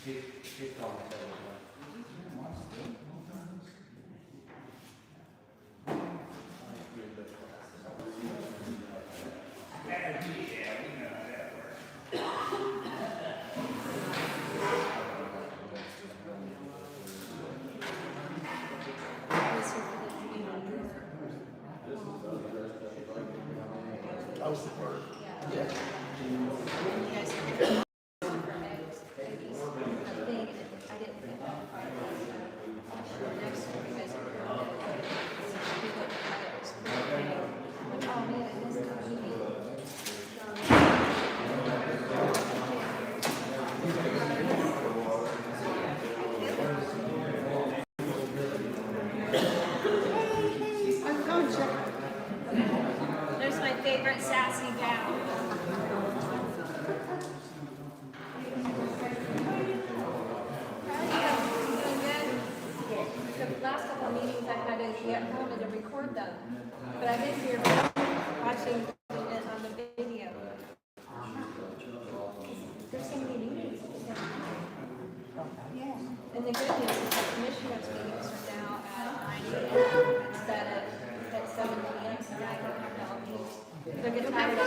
That was the part. Yeah. There's my favorite sassy gal. The last couple of meetings I had to get home and to record them, but I've been here watching it on the video. There's so many meetings. Yeah. And the good news is the commissioners' meetings are now at 9 a.m. instead of at 7 p.m. So now I don't have to all meet. They're getting tired of it.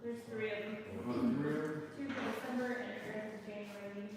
There's 3 of them. 2 for December and the rest is January.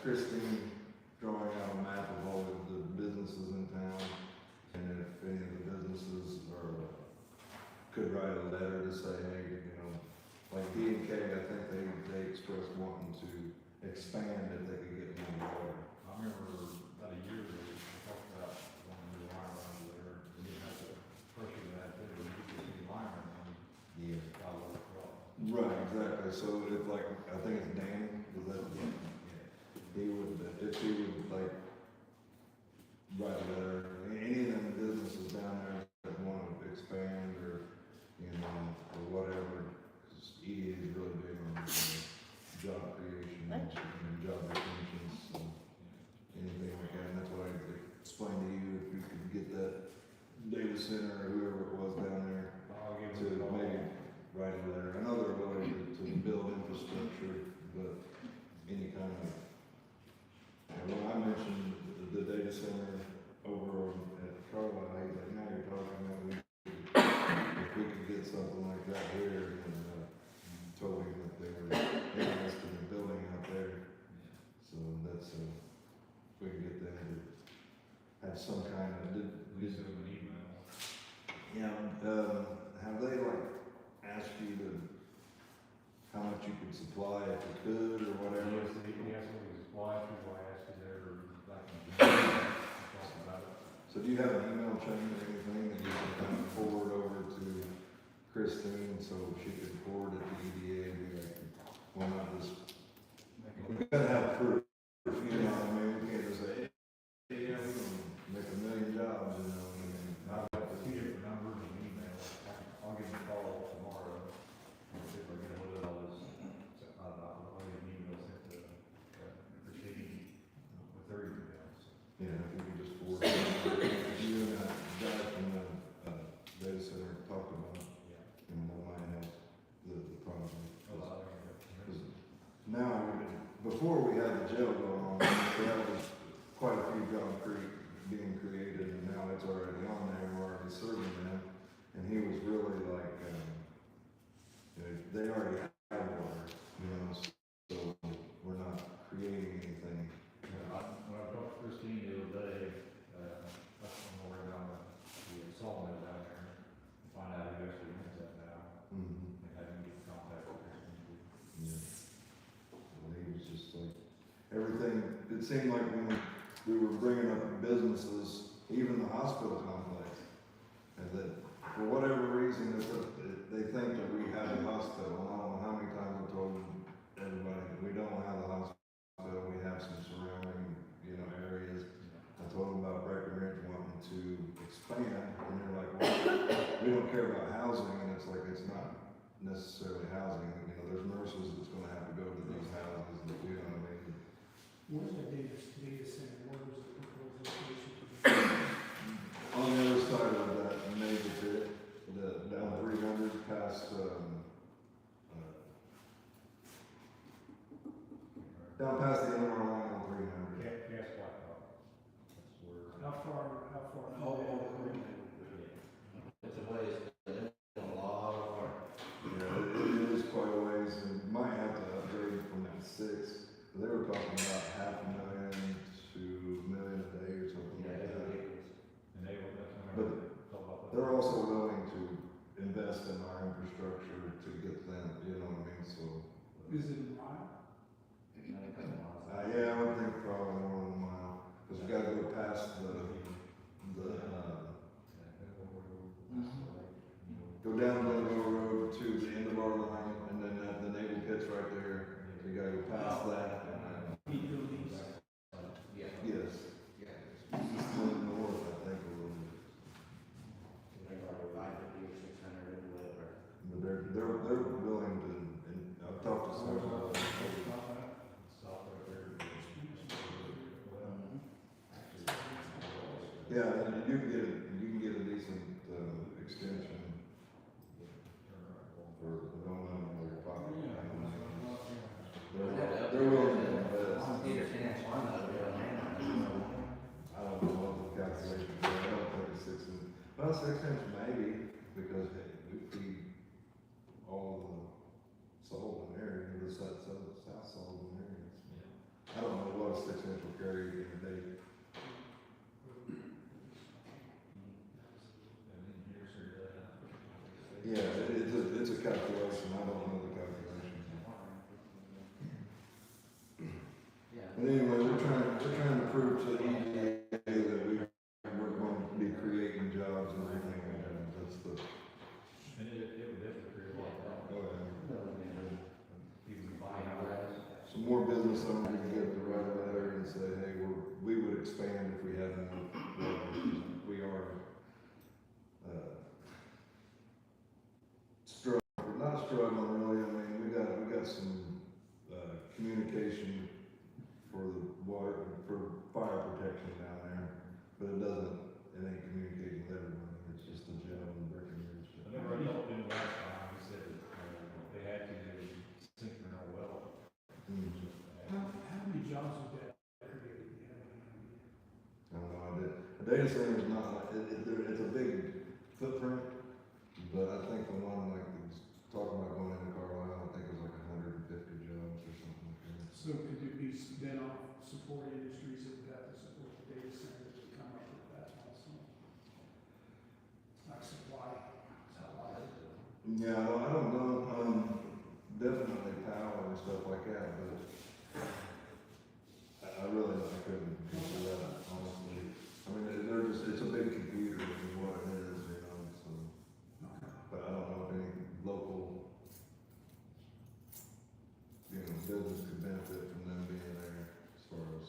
Christine drawing out a map of all of the businesses in town, and if any of the businesses could write a letter to say, hey, you know, like D&K, I think they expressed wanting to expand if they could get more water. I remember about a year ago, we talked about one of the line around there, and you had the pressure that too, and you could see line around, Yeah. follow across. Right, exactly, so if like, I think it's Danny, was that? He would, if he would like, write a letter, any of them businesses down there that want to expand or, you know, or whatever, because EDA is really big on job creation and job retention, so anything like that, and that's what I explained to you, if you could get that data center or whoever it was down there I'll give to it a call. maybe write a letter. I know they're willing to build infrastructure, but any kind of, and when I mentioned the data center over at Carlisle, he's like, now you're talking about if we could get something like that here, and told him that they were interested in building out there. So that's, if we can get them to have some kind of, We send them an email. yeah, have they like asked you to, how much you could supply if you could, or whatever? Yes, he has some of these flyers, people I asked you there, back in June, talk about it. So do you have an email chain or anything that you can kind of forward over to Christine, so she could forward it to EDA and be like, well, not just, we gotta have proof, you know, I mean, we can't just say, hey, yeah, we're gonna make 1 million jobs, you know, I've got a few different numbers and emails, I'll give them a call tomorrow, and see if I get a hold of all this. So, I'll get an email sent to, Christine with their emails. yeah, if we could just forward it. You and that guy from the, data center talked about it, Yeah. and that might help the project. Well, I think Because now, before we had the jail going on, there was quite a few jobs being created, and now it's already on there, and we're already serving them. And he was really like, you know, they already have water, you know, so we're not creating anything. when I talked to Christine the other day, that's when we're down the sawmill down there, and find out who actually owns that now, Mm-hmm. and have him get in contact with Christine. Yeah. Well, he was just like, everything, it seemed like when we were bringing up businesses, even the hospital complex, and that for whatever reason, they think that we have a hospital. And I don't know how many times I told everybody that we don't have a hospital, we have some surrounding, you know, areas. I told them about Breckenridge wanting to expand, and they're like, well, we don't care about housing, and it's like, it's not necessarily housing, you know, there's nurses that's gonna have to go to these houses, and you know what I mean? Where's the data center, where is the proposed location? On the other side of that major pit, down 300 past, down past the end of our line on 300. Gas Blacktop, that's where. How far? It's a ways, it's a lot of work. Yeah, it is quite a ways, and might have to upgrade from that 6. They were talking about $500,000 to $1 million a day or something Yeah, like it's that. ridiculous. And they were, that's when But talk about that. they're also willing to invest in our infrastructure to get them, you know what I mean, so. Is it a mile? Yeah, I would think probably more than a mile, because we gotta go past go down Glenville Road to the end of our line, and then the naval pit's right there. We gotta go past that, and Yeah. yes, north, I think, a little bit. They're like 550 or 600 or whatever. But they're willing to, and I've talked to several of them. Yeah, and you can get a decent, extension for going on in your pocket. They're willing to invest. Either finance one of them, I don't know what the calculation is, I don't think it's 6 inch, well, 6 inch maybe, because hey, we feed all the Sullivan area, the south Sullivan areas. I don't know what a residential carry in a day. Yeah, it's a calculation, I don't know the calculation. But anyway, we're trying to prove to the EDA that we're going to be creating jobs and everything, and that's the, And it would definitely create a lot of oh, problems. yeah. People buying houses. Some more business owners can get the right letter and say, hey, we would expand if we had more. We are, struggling, not struggling really, I mean, we got some, communication for the water, for fire protection down there, but it ain't communicating with everyone, it's just a gel and Breckenridge. I remember I talked to him last time, he said that, they had to, they would sink their own well. How many jobs would that create? Do you have any idea? I don't know, a data center is not like, it's a big footprint, but I think the one like was talking about going into Carlisle, I think it was like 150 jobs or something like that. So could it be then off support industries that would have to support the data center that would come up with that also? Like supply. Yeah, I don't know, definitely power and stuff like that, but I really, I couldn't answer that, honestly. I mean, it's a big computer is what it is, you know, so. But I don't know if any local, business could benefit from them being there as far as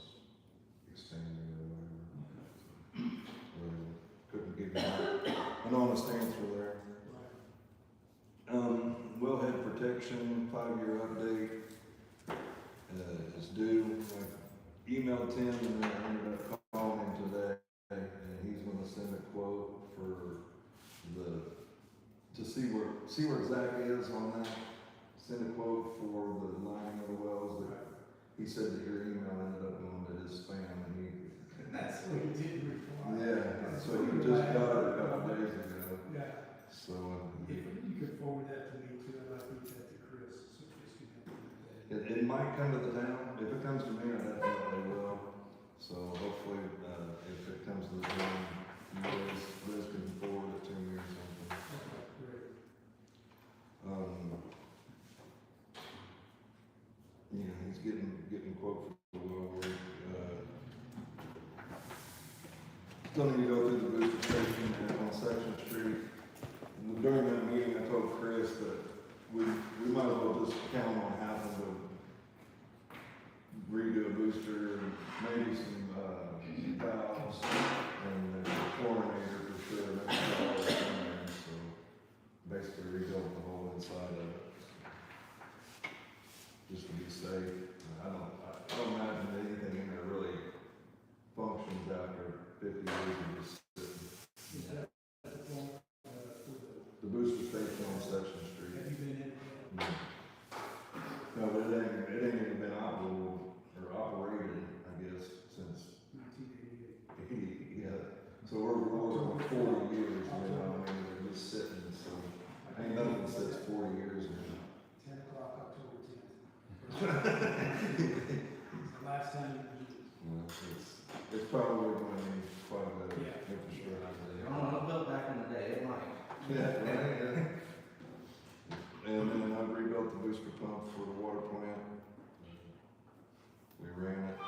expanding or whatever. Really couldn't give you an honest answer there. Wellhead protection, 5-year update, is due. I emailed Tim and then I ended up calling him today, and he's gonna send a quote for to see where Zach is on that. Send a quote for the lining of the wells that, he said that your email ended up going to his spam and That's what he did reply. yeah, so he just got it a couple days ago, Yeah, so. if you could forward that to me too, I'd like to reach that to Chris, so Chris can help me with that. It might come to the town, if it comes to me, I definitely will, so hopefully, if it comes to the town, Liz can forward it to me or something. Okay, great. He's getting quote for the well work, still need to go through the booster station on Section Street. During that meeting, I told Chris that we might as well just count on having to redo a booster, maybe some, valves, and a chlorinator for sure, that's all that's in there, so basically rebuild the whole inside of it. Just to be safe, I don't imagine anything in there really functions after 50 years of just sitting. Is that the phone, for The booster station on Section the, Street. have you been in? No, but it ain't even been operated, I guess, since 1988. yeah. So we're 40 years, you know, I mean, we're just sitting, so ain't nothing sits 40 years now. 10 o'clock, October 10th. It's the last time you used it. You know, it's probably going to be quite a bit of Yeah. infrastructure. I don't know, built back in the day, it might. Yeah, right, yeah. And then I rebuilt the booster pump for the water plant. We ran it.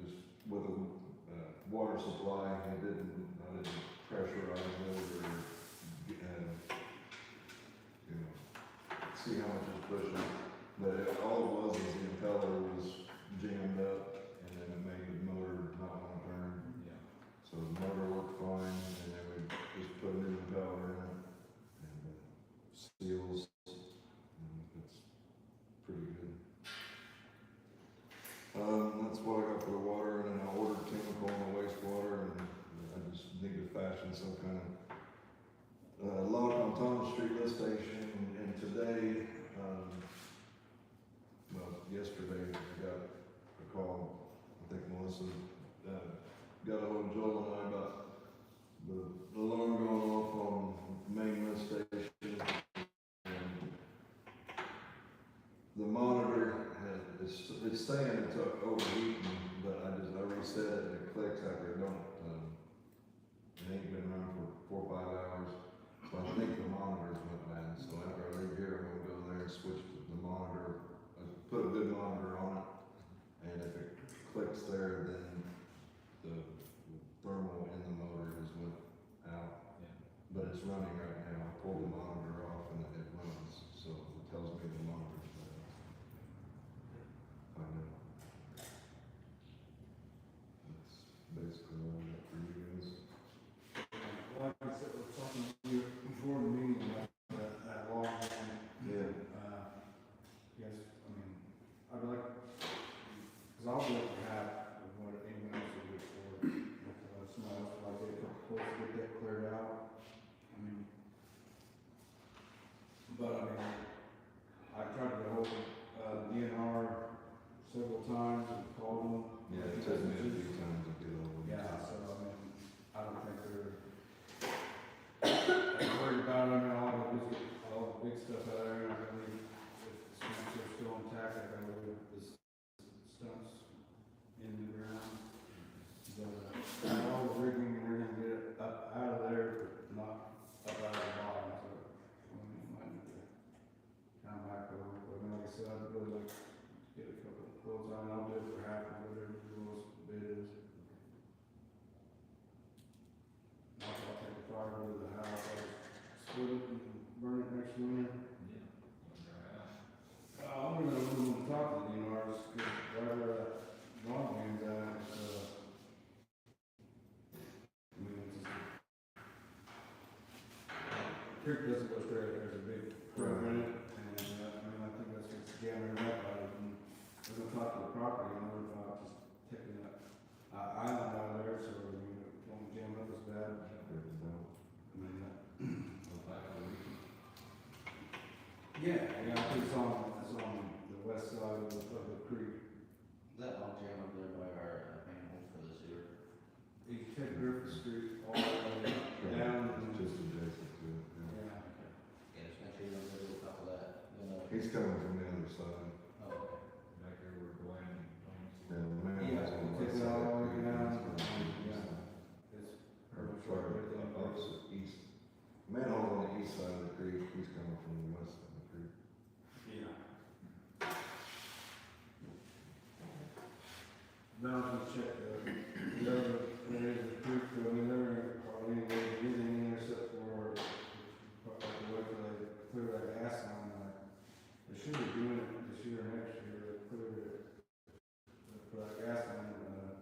Just with a, water supply, I didn't pressurize it or, see how much it's pushing. But all it was is the impeller was jammed up and then it made the motor not want to turn. Yeah. So the motor worked fine, and then we just put a new impeller in it, and seals, and it's pretty good. That's what I got for the water, and then I ordered chemical on the wastewater, and I just need to fashion some kind of, load on Thomas Street lift station, and today, yesterday, I got a call, I think Melissa, got a hold of Joel and I about the alarm going off on main lift station. And the monitor is it's saying it's overheating, but I reset it and it clicks after it don't, it ain't been running for 4 or 5 hours. So I think the monitors went bad, so after I leave here, I'm gonna go there and switch the monitor, put a good monitor on it. And if it clicks there, then the thermal in the motor is went out. But it's running right now. I pulled the monitor off and it runs, so it tells me the monitor's running. I know. That's basically all I got for you guys. Like I said, we're talking to you before the meeting, about that law. Yeah. Yes, I mean, I'd like, cause I'll do it for half of what anyone else will do for, somebody else will get a couple quotes to get that cleared out. I mean, but I mean, I tried to get hold of, DNR several times and called them. Yeah, it took me a few times to get over. Yeah, so I mean, I don't think they're worried about it. I mean, all the big stuff out there, I believe, if the stumps are still intact, I believe the stumps in the ground. But, all the rigging and everything, get it up out of there, but not up out of the bottom, so, I mean, you might need to come back over, but like I said, I'd really like to get a couple of quotes on it. I'll do it for half of whatever the lowest bid is. I'll take the fire over to the house, I'll split it and burn it next winter. I'm gonna talk to the DNRs, cause wherever that lawn man's at, I mean, it's just, the creek doesn't go straight, there's a big curve in it, and, I mean, I think that's what's jamming it up out of it. And we're gonna talk to the property owner about just taking that, island out of there, so, I mean, it won't jam up as bad. I mean, yeah, I think it's on the west side of the creek. That long jam up there by our manhole for the sewer. You take Griffith Street all the way down and Just adjacent to it, yeah. yeah. Yeah, just make sure you don't go to the top of that. He's coming from the other side. Oh, okay. Back there where Glenn and Yeah, the man Yeah, was on the take west it side. all the way down, He's coming from the east yeah. side. It's Or pretty much far right there. opposite east. Manhole's on the east side of the creek, he's coming from the west side of the creek. Yeah. Now I'm gonna check the other areas of the creek, I mean, there are any way to get in there except for, like, the way they clear that gas line, they should be doing it this year or next year, they clear it. For that gas line,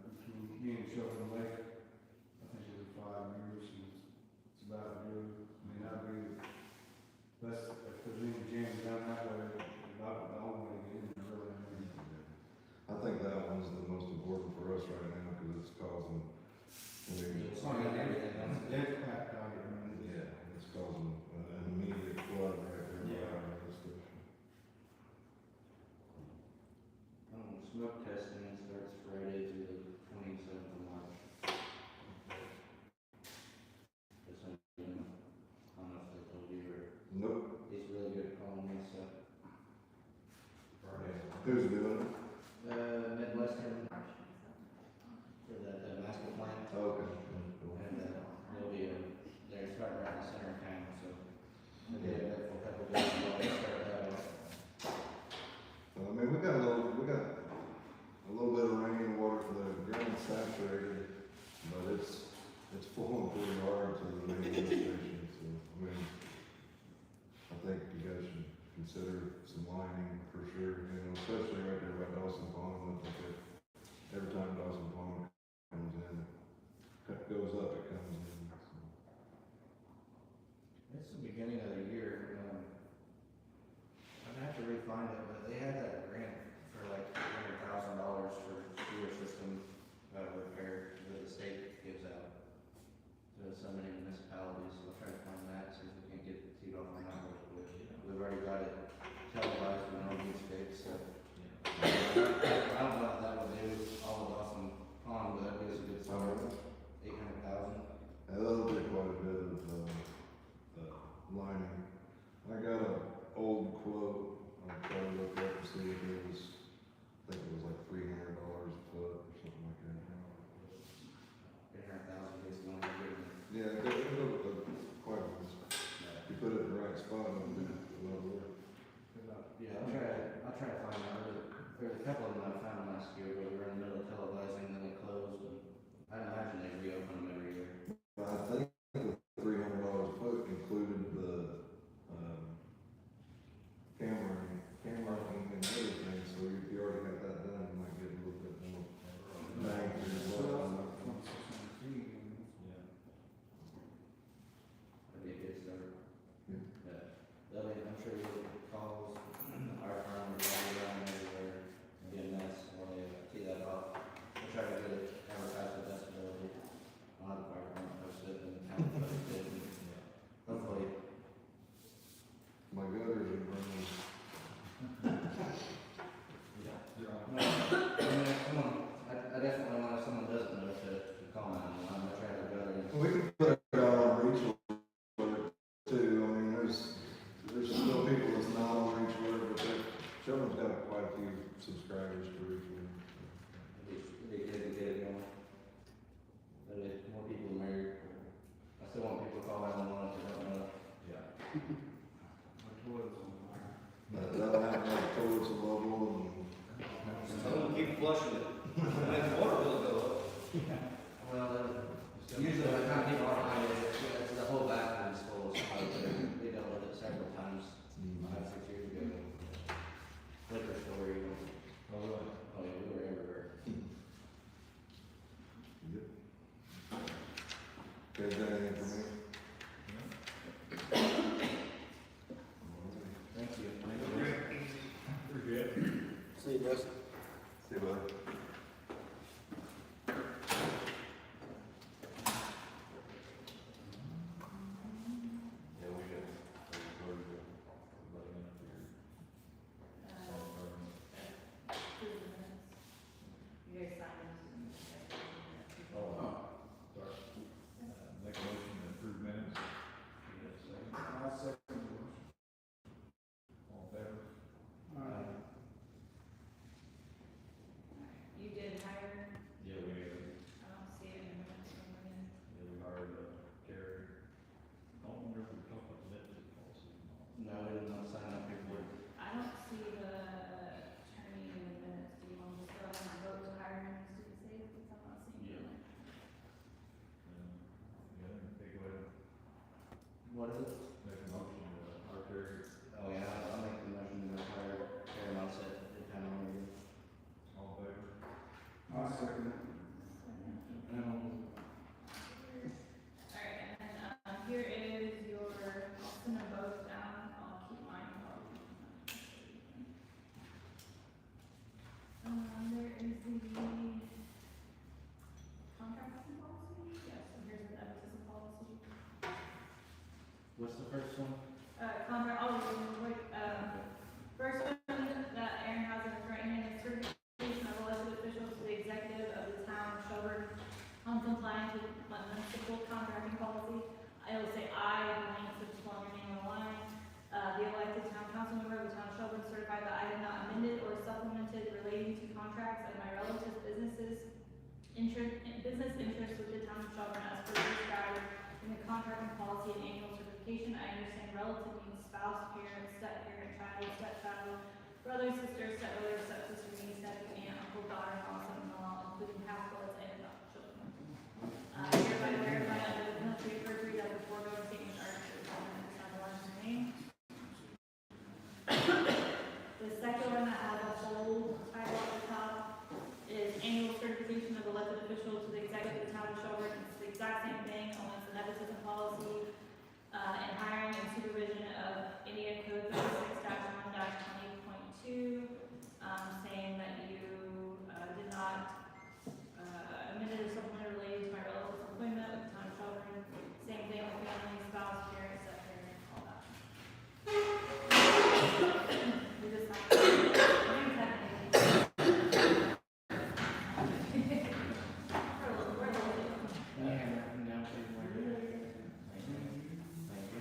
between me and Shelburn Lake, I think it was 5 years, and it's about due. I mean, that'd be, that's, if there's any jam down that way, about the only way to get in there, really. I mean, I think that one's the most important for us right now, because it's causing, I mean, It's not gonna be everything else. It's packed out here, man. yeah, it's causing an immediate flood right there. by Yeah. our radio station. Smoke testing starts Friday through the 27th of March. Just so you know, I don't know if they told you or, Nope. he's really good at calling me, so. Who's doing it? Midwestern, for the master plan. Okay. Cool. And, they'll be, they're starting right in the center of town, so. They'll be there for a couple of days, while they start that off. I mean, we got a little bit of rain and water for the ground saturated, but it's flowing pretty hard to the radio station, so, I mean, I think you guys should consider some lining for sure, you know, especially right there by Dawson Pond, look like it, every time Dawson Pond comes in, it goes up, it comes in, so. It's the beginning of the year, I'd have to re-find it, but they had that grant for like $100,000 for sewer system, repair that the state gives out to so many municipalities, so I'll try to find that, see if we can get teed off on that real quick. We've already got it televised, we know it needs fixed, so. I don't know if that would do all of Dawson Pond, but that'd be a good start, 800,000. That'll be quite a bit of, lining. I got an old quote, I'll try to look up and see if it was $300 a foot or something like that. 800,000 is going to be. Yeah, it'll quite a bit. You put it in the right spot, it'll do a lot of work. Yeah, I'll try to find out. There's a couple of them I found last year where they were in the middle of televising and then they closed. And I imagine they reopen them every year. But I think the $300 a foot included the, camera and everything, so if you already got that done, you might get a little bit more bang for your buck. That'd be a good start. Yeah. I'm sure you'll get calls. Our firm will drive around everywhere and be a mess while they tee that off. We'll try to get it advertised the best ability. I'll have the fire department post it and the town post it. And hopefully, My gutters are running. I definitely want if someone doesn't know to comment on it. I'm gonna try to go there. We can put it on reach alert too. I mean, there's still people that's not on reach alert, but Shelburne's got quite a few subscribers to reach alert. It'd be good to get it going. But if more people are married, I still want people to call 911 if they don't know. Yeah. That'll happen like towards the level and. Tell them to keep flushing it. And then the water bill go up. Well, usually by the time people are behind it, it's the whole bathroom is full of smoke. They dealt with it several times, 5, 6 years ago. Liquor store, even. Oh, really? Oh, yeah, we were everywhere. Yep. Okay, is that anything for me? Thank you. Pretty good. See you, Russ. See you, bud. Yeah, we got, You guys signed sorry. Make a motion to approve minutes. Yes, second. I'll second the motion. All in favor? You did hire, Yeah, we did. I don't see it in the minutes from when. Yeah, we hired, Gary. I don't remember if we talked about the net policy. No, we did not sign up paperwork. I don't see the attorney in the minutes. Do you want to just go ahead and vote to hire him to be safe, because I'm not seeing it? Yeah, take away, What is it? make a motion to hire Gary. Oh, yeah, I'll make the motion to hire Karen Mossett at the town manager. All in favor? I'll second it. Alright, and then, here is your, I'll send them both down, I'll keep mine. There is the contracting policy, yes, and here's the nepotism policy. What's the first one? Contract, wait, first one that Aaron has in his right hand is certification of elected officials to the executive of the town of Shelburne on compliance with municipal contracting policy. I will say I, blank, which is on your name on the line. The elected town council member of the town of Shelburne certified that I have not amended or supplemented relating to contracts of my relatives' business interests with the town of Shelburne as per prescribed in the contracting policy and annual certification. I understand relative means spouse, parent, step-parent, child, stepchild, brother, sister, stepbrother, stepsister, niece, nephew, aunt, uncle, daughter-in-law, son-in-law, including half-brothers and adopted children. Hereby verify under the penalty of perjury that the foregoing statements are true. And sign the last name. The second one that has a whole title at the top is annual certification of elected officials to the executive of the town of Shelburne. It's the exact same thing, only it's the nepotism policy, and hiring and supervision of Indiana Code 36-1-20.2, saying that you, did not, amended or supplemented related to my relative's employment with the town of Shelburne. Same thing with family, spouse, parent, step-parent, all that. We just have to, Can you hand that one down, please, Margaret? Thank you. Thank you.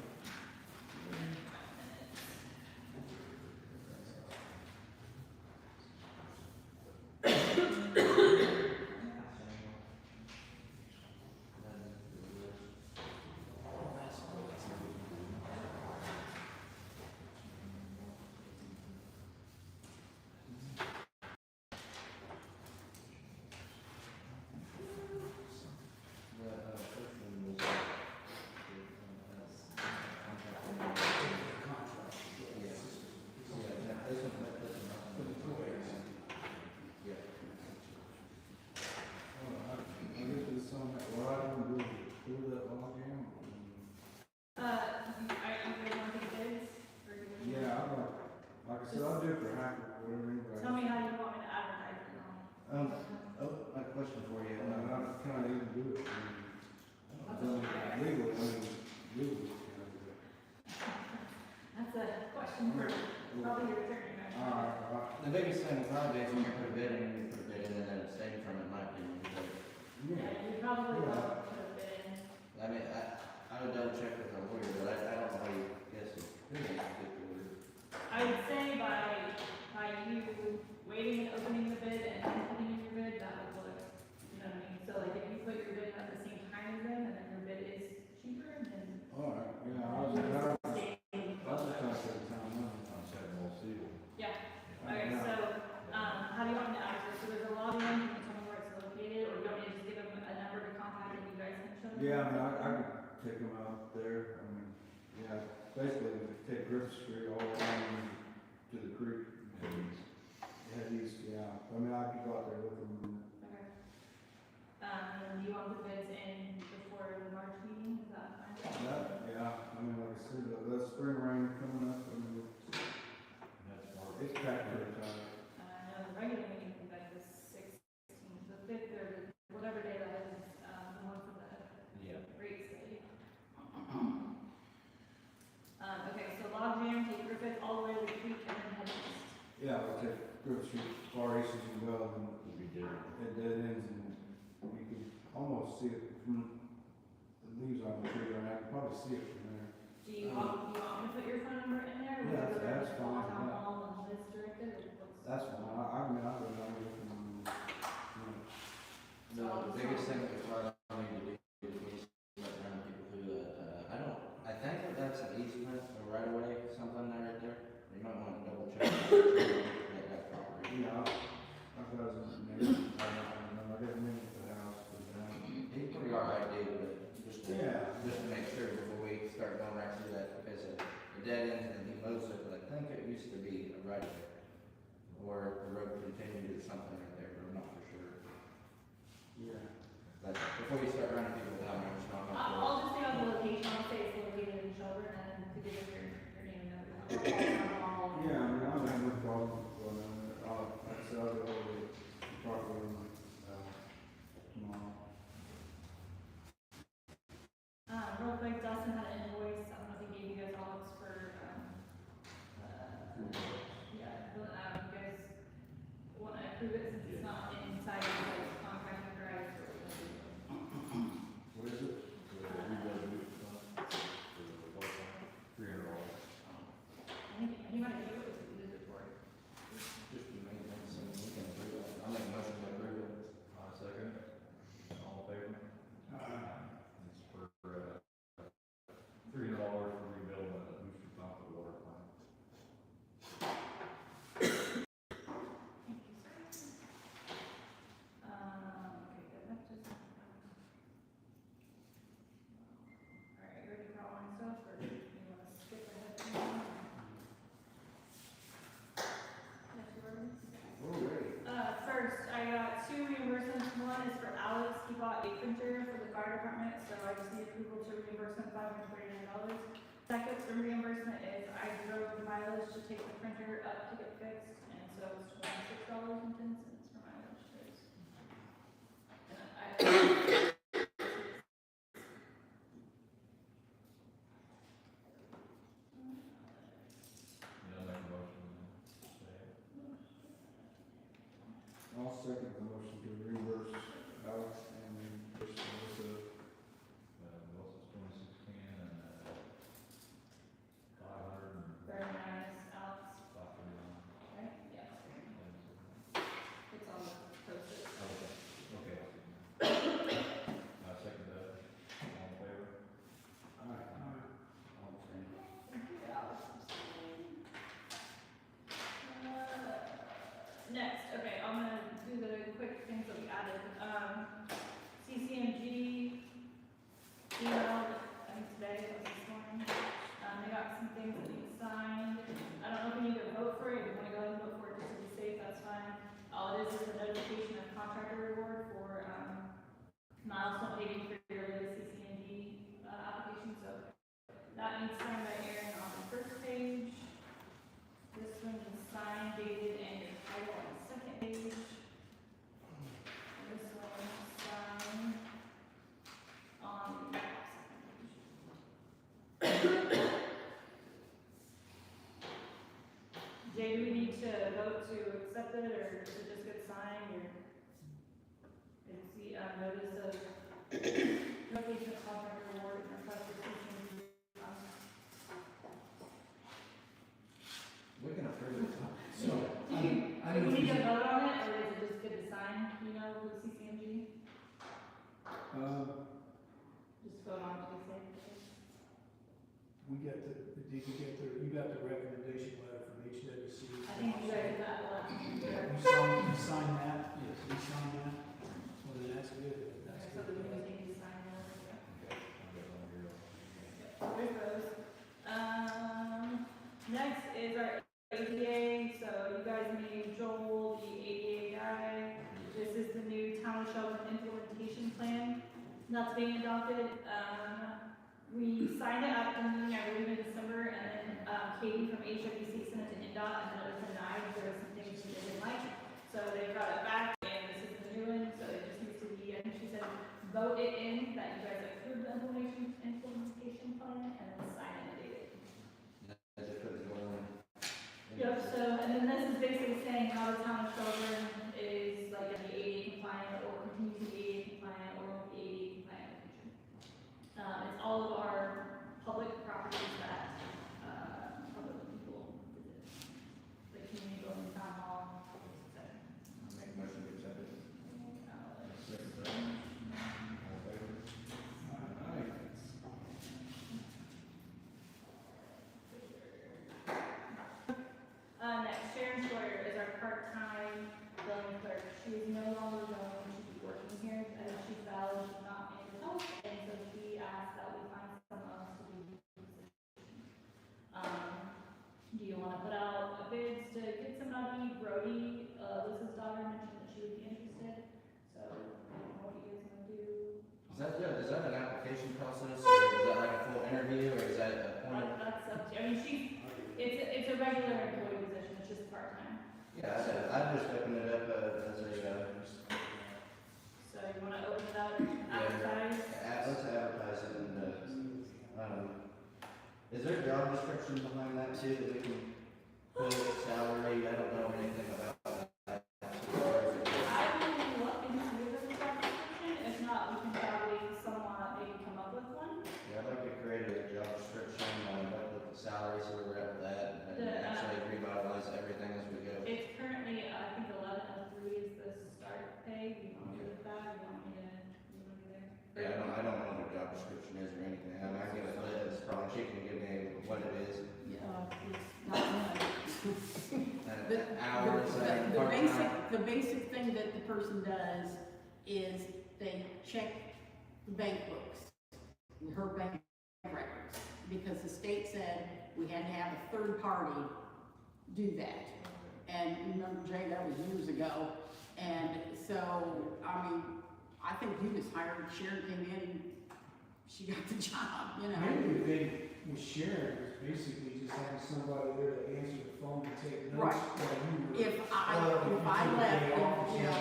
So I'll do it for half of whatever you guys. Tell me how you want me to advertise it on. A question for you. I'm kind of even do it. I mean, legal, I mean, legal. That's a question for probably your attorney. Alright, The biggest thing probably is when you put a bid in, you put a bid in and then abstain from it, in my opinion. But, Yeah, you probably will put a bid in. I mean, I would double check with our lawyer, but I don't know how you guess it. I would say by you waiting and opening the bid and then putting in your bid, that would look, you know what I mean? So like if you put your bid in at the same time as them and then your bid is cheaper, then. alright, yeah, I was just trying to save time, I'm setting all sealed. Yeah, okay, so, how do you want me to access? So there's a login, you can tell me where it's located, or do you want me to just give them a number to contact and you guys can show them? Yeah, I mean, I could take them out there, I mean, yeah, basically take Griffith Street all along to the creek. Head east, yeah, I mean, I could go out there with them. Okay. And do you want the bids in before the March meeting, is that fine? Yeah, I mean, like I said, the spring rain coming up, I mean, That's more. it's packed every time. No, the regular meeting is like the 16th, the 5th, or whatever day that is, the one for the Yeah. rate study. Okay, so log jam, take Griffith all the way to the creek and then head east. Yeah, like take Griffith Street far east as you go, and Would be different. it dead ends, and you can almost see it from the leaves on the tree, and I can probably see it from there. Do you want me to put your phone number in there? Yeah, that's fine, Town yeah. hall and this directed, or what's? That's fine, I mean, I've been down there with them, The biggest thing that we probably need to do is we need to start running people through the, I think that that's an easement or right away, something there right there. You might want to double check that property. yeah, I've got his name, I got his name at the house, but, He's pretty alright dude, but just to, Yeah. just to make sure before we start going right through that, because the dead ends and he mows it, but I think it used to be a right of way. Or the road continued or something right there, but I'm not for sure. yeah. But before you start running people down there, it's not gonna. I'll just say on the location, I'll say it's located in Shelburn, and to give it your name and everything. Yeah, I mean, I don't have no problem going down there, like I said, I'll go over to talk with him, tomorrow. Real quick, Dustin had an invoice, I don't know if he gave you guys all, it's for, yeah, you guys wanna approve it since it's not inside of like contracting price or whatever. What is it? $300. I think he might have given it to you, the report. Just be making some, we can approve it. I'll make a motion to approve it. Second. All in favor? It's for, $300 for rebuilding a booster pump at the water plant. Thank you, sir. Okay, good, that's just. Alright, you ready for all my stuff, or you wanna skip ahead to me? Yes, you ready? We're ready. First, I got 2 reimbursements. One is for Alex, he bought a printer for the fire department, so I just need approval to reimburse him $539. Second reimbursement is I drove mileage to take the printer up to get fixed, and so it's $26.10 for mileage. Yeah, make a motion. I'll second the motion to reimburse Alex and reimburse Melissa. Melissa's 2610 and, 500 and Very nice, Alex, 539. right? Yeah. It's on the post-it. Okay. Second that. All in favor? Alright. Thank you, Alex. Next, okay, I'm gonna do the quick things that we added. CCMG emailed, I think today, or this morning. They got some things that need signed. I don't know if we need to vote for it, if you wanna go ahead and vote for it just to be safe, that's fine. All it is a notification of contractor reward for, milestone paving for your latest CCMG, application, so that needs signed by Aaron on the first page. This one needs dated, and your title on the second page. This one signed on the second page. Jay, do we need to vote to accept it, or is it just get signed, or? Is the, notice of revocation of contract award and request for ceasing. We can approve it. So, Do we need to vote on it, or is it just good to sign, you know, with CCMG? Just vote on it to be safe. we got you got the recommendation letter from HWC. I think you guys got one. You signed that? Yes. You signed that? Well, then that's good, that's So good. we just need to sign that. Okay, I'll get one here. There's those. Next is our ADA, so you guys made Joel the ADA guy. This is the new town of Shelburne implementation plan that's being adopted. We signed it up in the meeting, I believe in December, and then, Katie from HWC sent it to NDOT, and then it was denied, there were some things she didn't like. So they brought it back, and this is the new one, so it just needs to be, and she said, vote it in, that you guys approve the implementation plan, and then sign it and date it. I just put it on. Yep, so, and then this is basically saying how the town of Shelburne is like gonna be ADA compliant, or continue to be ADA compliant, or will be ADA compliant in the future. It's all of our public properties that, public people visit, the community building, town hall, etc. Make a motion to accept it. Second that. All in favor? Alright. Next, Sharon Sawyer is our part-time billing clerk. She's no longer going to be working here, she's valid, she's not in the health, and so she asked that we find someone else to do the position. Do you wanna put out bids to get somebody? Brody, Liz's daughter mentioned that she would be interested, so I don't know what you guys wanna do. Is that an application process, or is that like a full interview, or is that a point? That's up to, I mean, it's a regular employee position, it's just part-time. Yeah, I'd just open it up as a, So you wanna open it up, advertise? let's advertise it and, is there a job description behind that too, that we can put salary, I don't know anything about that. I will look into the job description, if not, we can probably somewhat maybe come up with one. Yeah, I'd like to create a job description, with the salaries, so we're at that, and actually revitalize everything as we go. It's currently, I think 1103 is the start pay, you want me to do that, you want me to do there? Yeah, I don't know what the job description is or anything, I mean, I give it Liz, probably she can give me what it is. Yeah, it's not much. Hours, The basic thing that the person does is they check the bank books, her bank records, because the state said we had to have a third party do that. And remember, Jay, that was years ago, and so, I mean, I think you just hired, Sharon came in, she got the job, you know? Maybe the thing with Sharon was basically just having somebody there to answer the phone and take notes Right. while you were. If I left, That's then, you know,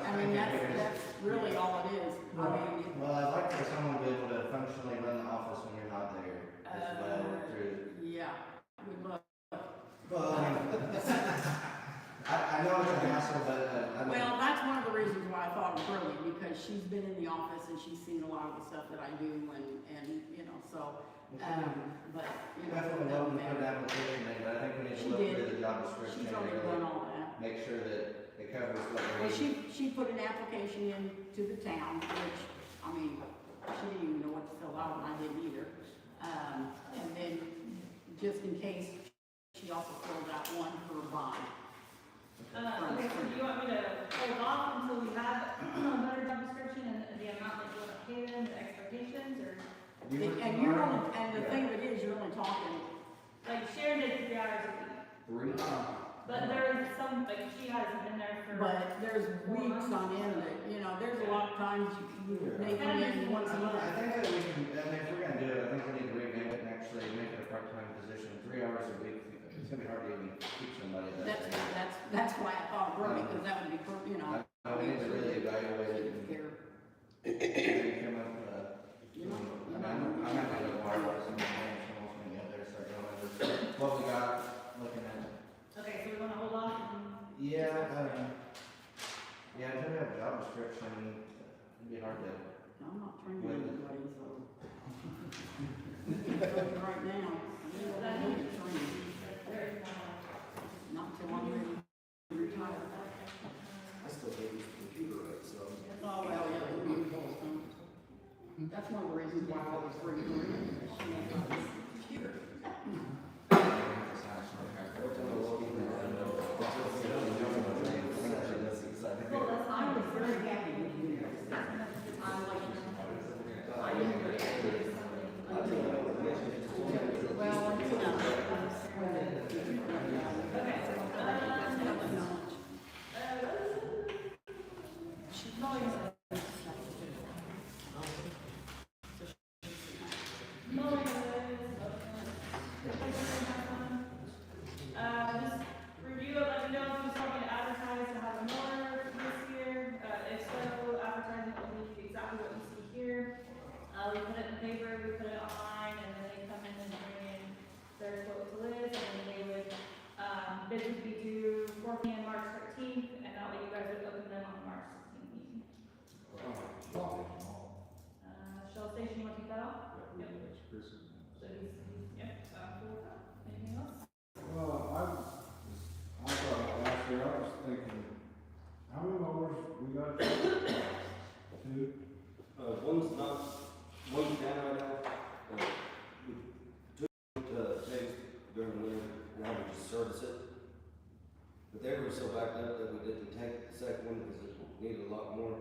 I mean, that's really all it is. I mean, Well, I'd like for someone to be able to functionally run the office when you're not there, as well, through. yeah, we love. Well, I know it's a hassle, but, I mean. Well, that's one of the reasons why I thought of Shirley, because she's been in the office and she's seen a lot of the stuff that I do and, you know, so, but, you know. Definitely welcome to put an application in, but I think we need to She look did. through the job description She's and already really done all that. make sure that it covers what we Well, need. she put an application in to the town, which, I mean, she didn't even know what to fill out, and I didn't either. And then, just in case, she also filled out one for a bond. Okay, so do you want me to hold off until we have a better job description and the amount that you wanna pay them, the expectations, or? You work And you're tomorrow? only, and the Yeah. thing of it is, you're only talking, Like Sharon did 3 hours a week, 3? but there is some, like she hasn't been there for. but there's weeks on end that, you know, there's a lot of times they come in once a month. I think that we can, I mean, if we're gonna do it, I think we need to revamp it and actually make it a part-time position, 3 hours a week. gonna be hard to even keep somebody that. That's why I thought running, because that would be, you know. We need to really evaluate it and They're, come up, you know, I mean, I'm not gonna go hard with some of the names, almost gonna get there, start going over what we got, looking at. Okay, so we wanna hold off and. Yeah, yeah, until we have a job description, it'd be hard to. I'm not training anybody, so. Right now, I don't need to train, not till I'm ready to retire. I still can't use the computer right, so. Oh, well, yeah, that's one of the reasons why I was bringing her in. Computer. Well, that's fine, I was very happy with you. I'm like, I didn't really. Well, it's enough. Just review it, let me know if you want me to advertise to have a mower this year. If so, advertising will be exactly what you see here. We put it in the paper, we put it online, and then they come in and bring in their quote to Liz, and then they would, bids would be due 4 p.m. March 13th, and that way you guys would open them on the March 16th meeting. Shell station, you want to take that off? Yep. So yep, so I'm cool with that. Anything else? Well, I thought last year, I was thinking, how many mowers we got? Two? One's not, one's down right now. We took it to Chase during the winter, now we just service it. But they were so backed up that we didn't take the second one because it needed a lot more.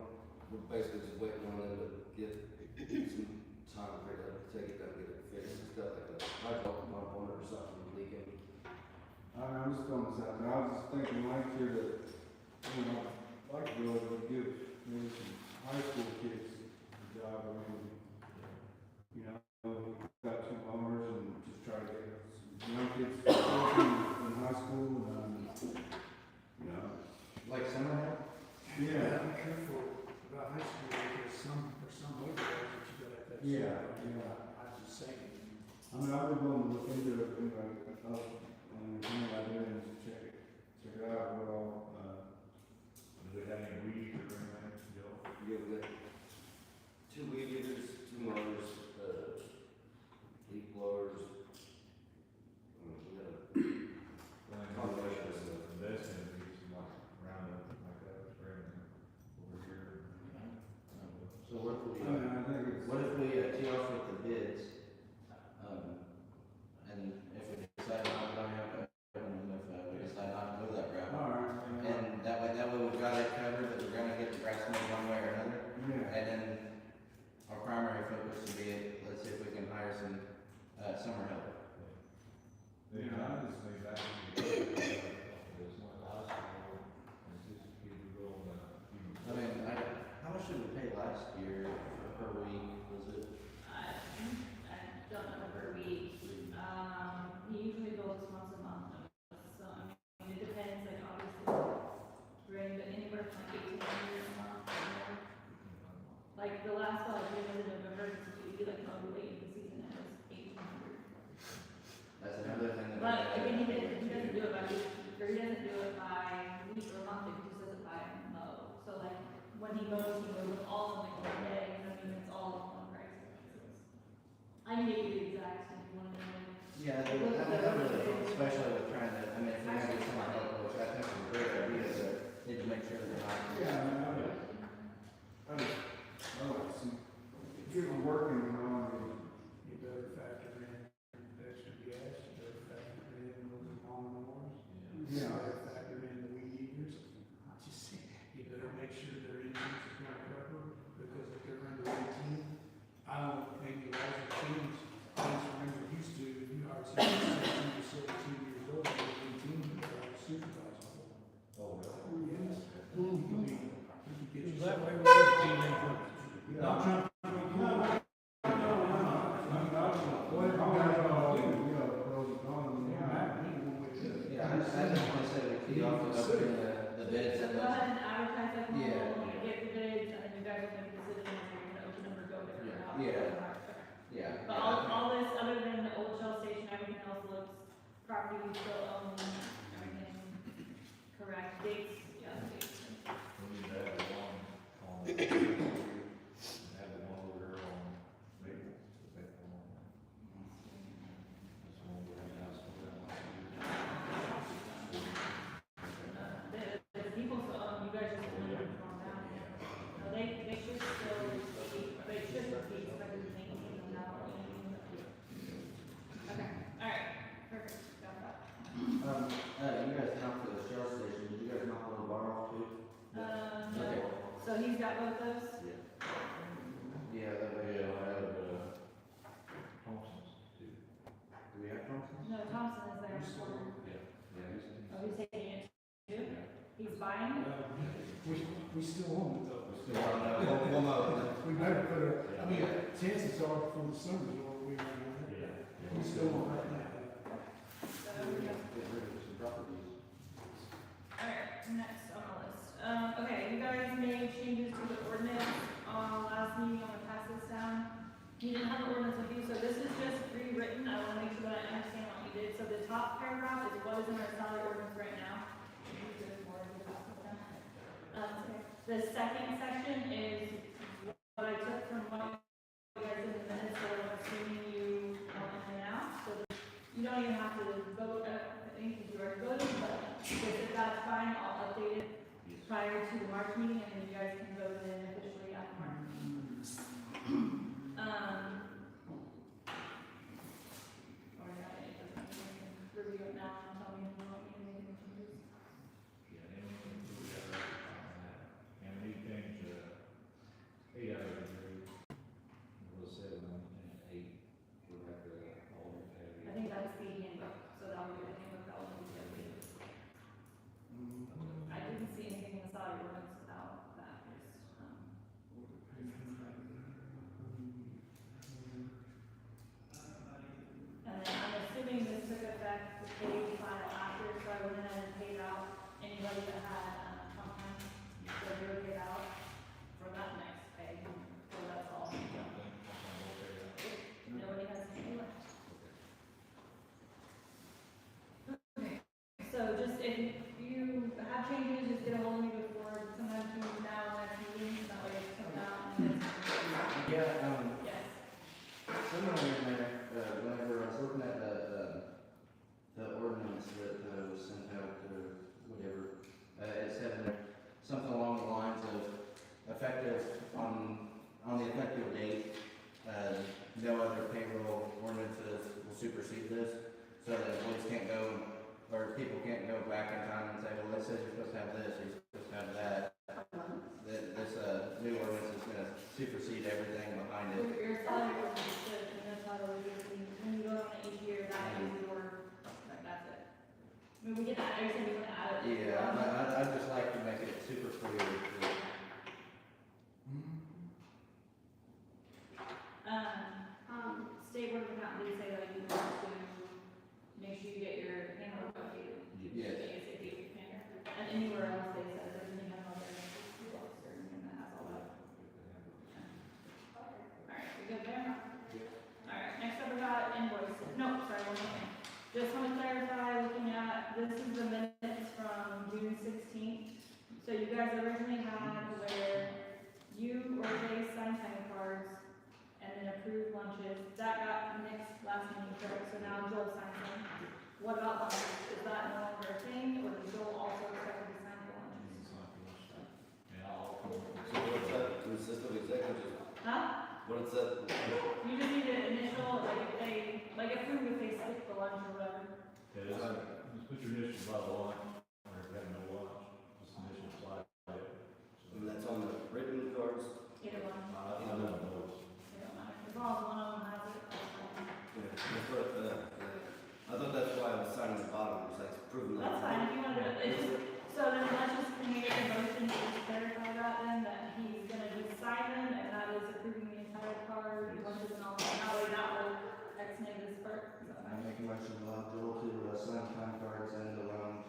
We're basically just waiting on them to get some time for it to take it down, get it fixed. It's got like a hydraulic pump on it or something leaking. I'm just throwing this out there, I was just thinking last year that, you know, like to be able to give maybe some high school kids a job, I mean, you know, got two mowers and just try to get some young kids working in high school, and, you know. Like summer help? Yeah. Be careful about high school, because there's some overalls that you got at that. Yeah, school. yeah. I'm just saying. I mean, I would want to look into it, you know, and come out there and check it out, what all, Do they have any weed or anything, Joe? Yeah, we got 2 weed eaters, 2 mowers, leaf blowers. We got a combination of stuff. Invest in it, some like Roundup, like that, spraying over here. So what if we, I mean, I think it's. what if we tee off with the bids? And if we decide not to have it, and if we decide not to go that route. Alright, And that way we've got it covered, that we're gonna get the grass mowed one way or another. yeah. And then our primary focus would be, let's see if we can hire some, summer help. They kind of just think that. It's not the hospital, it's just people going, I mean, how much did we pay last year per week, was it? I don't know per week. He usually goes once a month, so I mean, it depends, like obviously, during, but anywhere from like 1,800 a month. Or more. Like the last one I did was in November, so we like probably late in the season, and it was 1,800. That's another thing that. But again, he doesn't do it by week, or he doesn't do it by week or month, he just does it by mow. So like, when he goes with all of them in one day, you know, what I mean, it's all in one price. I can give you the exact, if you want to know. Yeah, that really, especially with trying to, I mean, if we're gonna get summer help, which I think is a great idea, but need to make sure that they're not. Yeah, I mean, I like to see, if you're working, you know, You better factor in extra gas, you better factor in those lawnmowers. You yeah. better factor in the weed eaters. I just say, you better make sure their engines are gonna cover, because if they're under 18, I don't think the laws have changed. Things from when we used to, if you hired somebody 16 or 17 years old, they're 18, you better have a supervisor. oh, well. Yes. You could be, you could get That yourself. way we just came in from. Not trying to. Well, you know, pros and cons, Yeah, yeah. I mean, one way to do just wanna say we key off with opening the bids So and go ahead and advertise like normal, Yeah. get the bids, and then you guys will make a decision if you're gonna open them or go different route. Yeah. But all this, other than the old Shell station, everything else looks property still owned, everything correct, dates, yeah, dates. We need to have the one on, and have the one over there on Maple, is that the one? That's the one where the house was at last year. The people still own, you guys just want to draw down. No, they should still be, they should be expected to maintain them now. Okay, alright, perfect, got that. You guys knocked the Shell station, did you guys knock the bar off too? No, Okay. so he's got both those? Yeah, that way, Yeah, I have, Thompson's too. do we have Thompson's? No, Thompson is there for, Yeah, he's. oh, he's taking it too? Yeah. He's buying? We still own it though. We'll mow it. We better put it, I mean, chances are before the summer, we might have it. Yeah. We still own right now. So, Get rid of some properties. alright, next on the list. Okay, you guys made changes to the ordinance last meeting, I'm gonna pass this down. You didn't have the ordinance with you, so this is just rewritten, I wanna make sure that I understand what you did. So the top paragraph is what is in our salary ordinance right now. The second section is what I took from what you guys did in the minutes, so I'm assuming you want it now. So you don't even have to vote, I think you already voted, but if that's fine, I'll update it prior to the March meeting, and then you guys can vote it in officially at the March. Or not, it doesn't matter, you can review it now and tell me if you want me to make any changes. Yeah, and we got right on that. And we changed, 8 out of the 3. It was 7 and 8. We'll have to, all of that. I think that's the handbook, so that will be the handbook that will be updated. I didn't see anything in the salary ordinance about that, and then I'm assuming this took effect the pay file after, so I went ahead and paid out anybody that had, comp time. So they were paid out for that next pay, so that's all. Nobody has any left. So just if you have changes, just get a hold of me before, sometimes between now and next meeting, that way it's coming out and it's. Yeah, Yes. somewhere in there, whenever I was looking at the ordinance that was sent out or whatever, it said in there something along the lines of effective on the effective date, no other payroll ordinances will supersede this, so that employees can't go, or people can't go back in time and say, well, it says you're supposed to have this, you're supposed to have that. This, new ordinance is gonna supersede everything behind it. Your salary ordinance should, and that's how it is, when you go on each year, that is your, that's it. I mean, we can add, everything we can add it. Yeah, I'd just like to make it super clear that State board of accounts did say that you want to make sure you get your handbook updated. Yes. ASAP if you can. And anywhere else they said, there's any handbook there, school officer, and that has all that. Alright, we good there? Alright, next up we got invoices, no, sorry, one more thing. Just want to clarify, looking at, this is the minutes from June 16th. So you guys originally had where you or Jay signed time cards and then approved lunches. That got nixed last meeting, correct? So now Joel signs them. What about lunches? Is that no longer a thing, or does Joel also expect to sign the lunches? And I'll come up with So what's that, consist of executive, Huh? what is that? You just need an initial, like if they, like approve if they skip the lunch or whatever. Yeah, just put your initials by the line, or if you have no lunch, just initial slide. And that's on the written cards? Either one, I don't know. they don't matter. As long as one of them has it, that's fine. Yeah, that's what, I thought that's why I was signing the bottom, it's like proving that. That's fine, if you want to, it's just, so then let's just make a motion to just clarify that then, that he's gonna just sign them, and that is approving the entire card, lunches and all, that way that will X this part. I make a motion to allow Joel to sign time cards and allow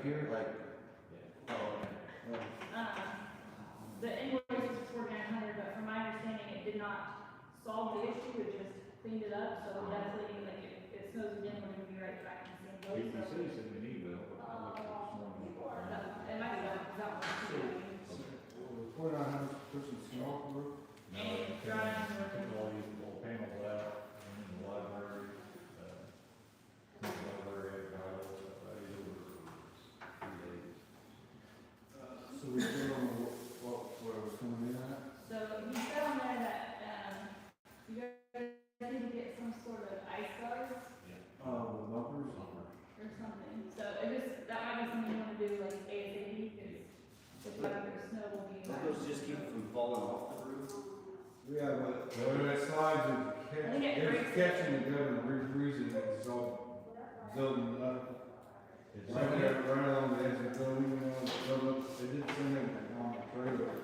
here, like, Yeah. oh, okay. The invoice was $4,900, but from my understanding, it did not solve the issue, it just cleaned it up, so definitely, like, if it snows again, we're gonna be right back in the same boat. He So, said he sent me an email, but I looked this morning. it might be that one. We're not having to put some snow through. No, And took drying, all these old panels out, and in the library, the library had got all that stuff out, it was 3 days. So we still don't know what was coming in at? So he said on there that, you guys need to get some sort of ice guards The bumpers? or something. So it just, that might be something you wanna do like ASAP, because if the snow will be. Don't those just keep from falling off the roof? Yeah, but when it slides, I think it breaks. it's catching the gutter and refreezing it, it's all building up. It's Right there, right along the edge of the building, you know, it's built up, it did something on the trailer.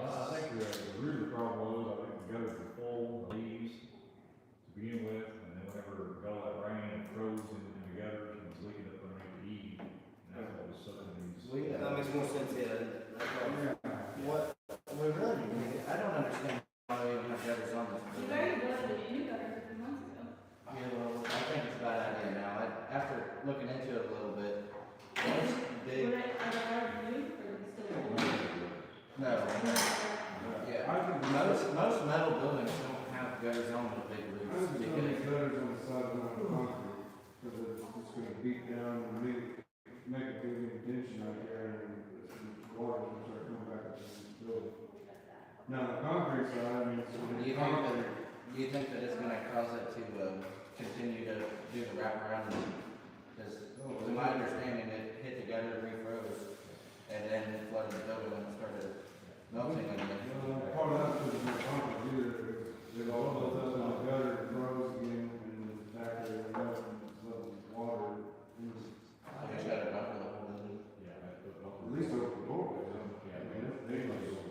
I think the root of the problem was, I think the gutters were full of leaves to begin with, and then whenever it got all that rain, it froze in the gutters and was leaking up underneath the eave. And that's what was sucking these. That makes more sense, yeah. That's right. What, we really, I don't understand why we even have gutters on this. You already built the new gutters a few months ago. Yeah, well, I think it's a bad idea now. After looking into it a little bit, most Are big, they already new, or are they still old? no. Yeah, most metal buildings don't have gutters on with big I roofs. was just because- putting gutters on the side of the concrete, because it's gonna beat down and make a big indentation right there, and water will start coming back up in the building. Now, the concrete side, I mean, it's. Do you think that it's gonna cause it to, continue to do the wraparound? Because, to my understanding, it hit the gutter, refroze, and then it flooded the building and started melting again. Part of that was the concrete either, it all built up in the gutter, and froze again, and back there, and melted, and flooded water. It was I shut it up for the whole building. Yeah, I put at least over the doorway, Yeah, I mean, it's dangerous.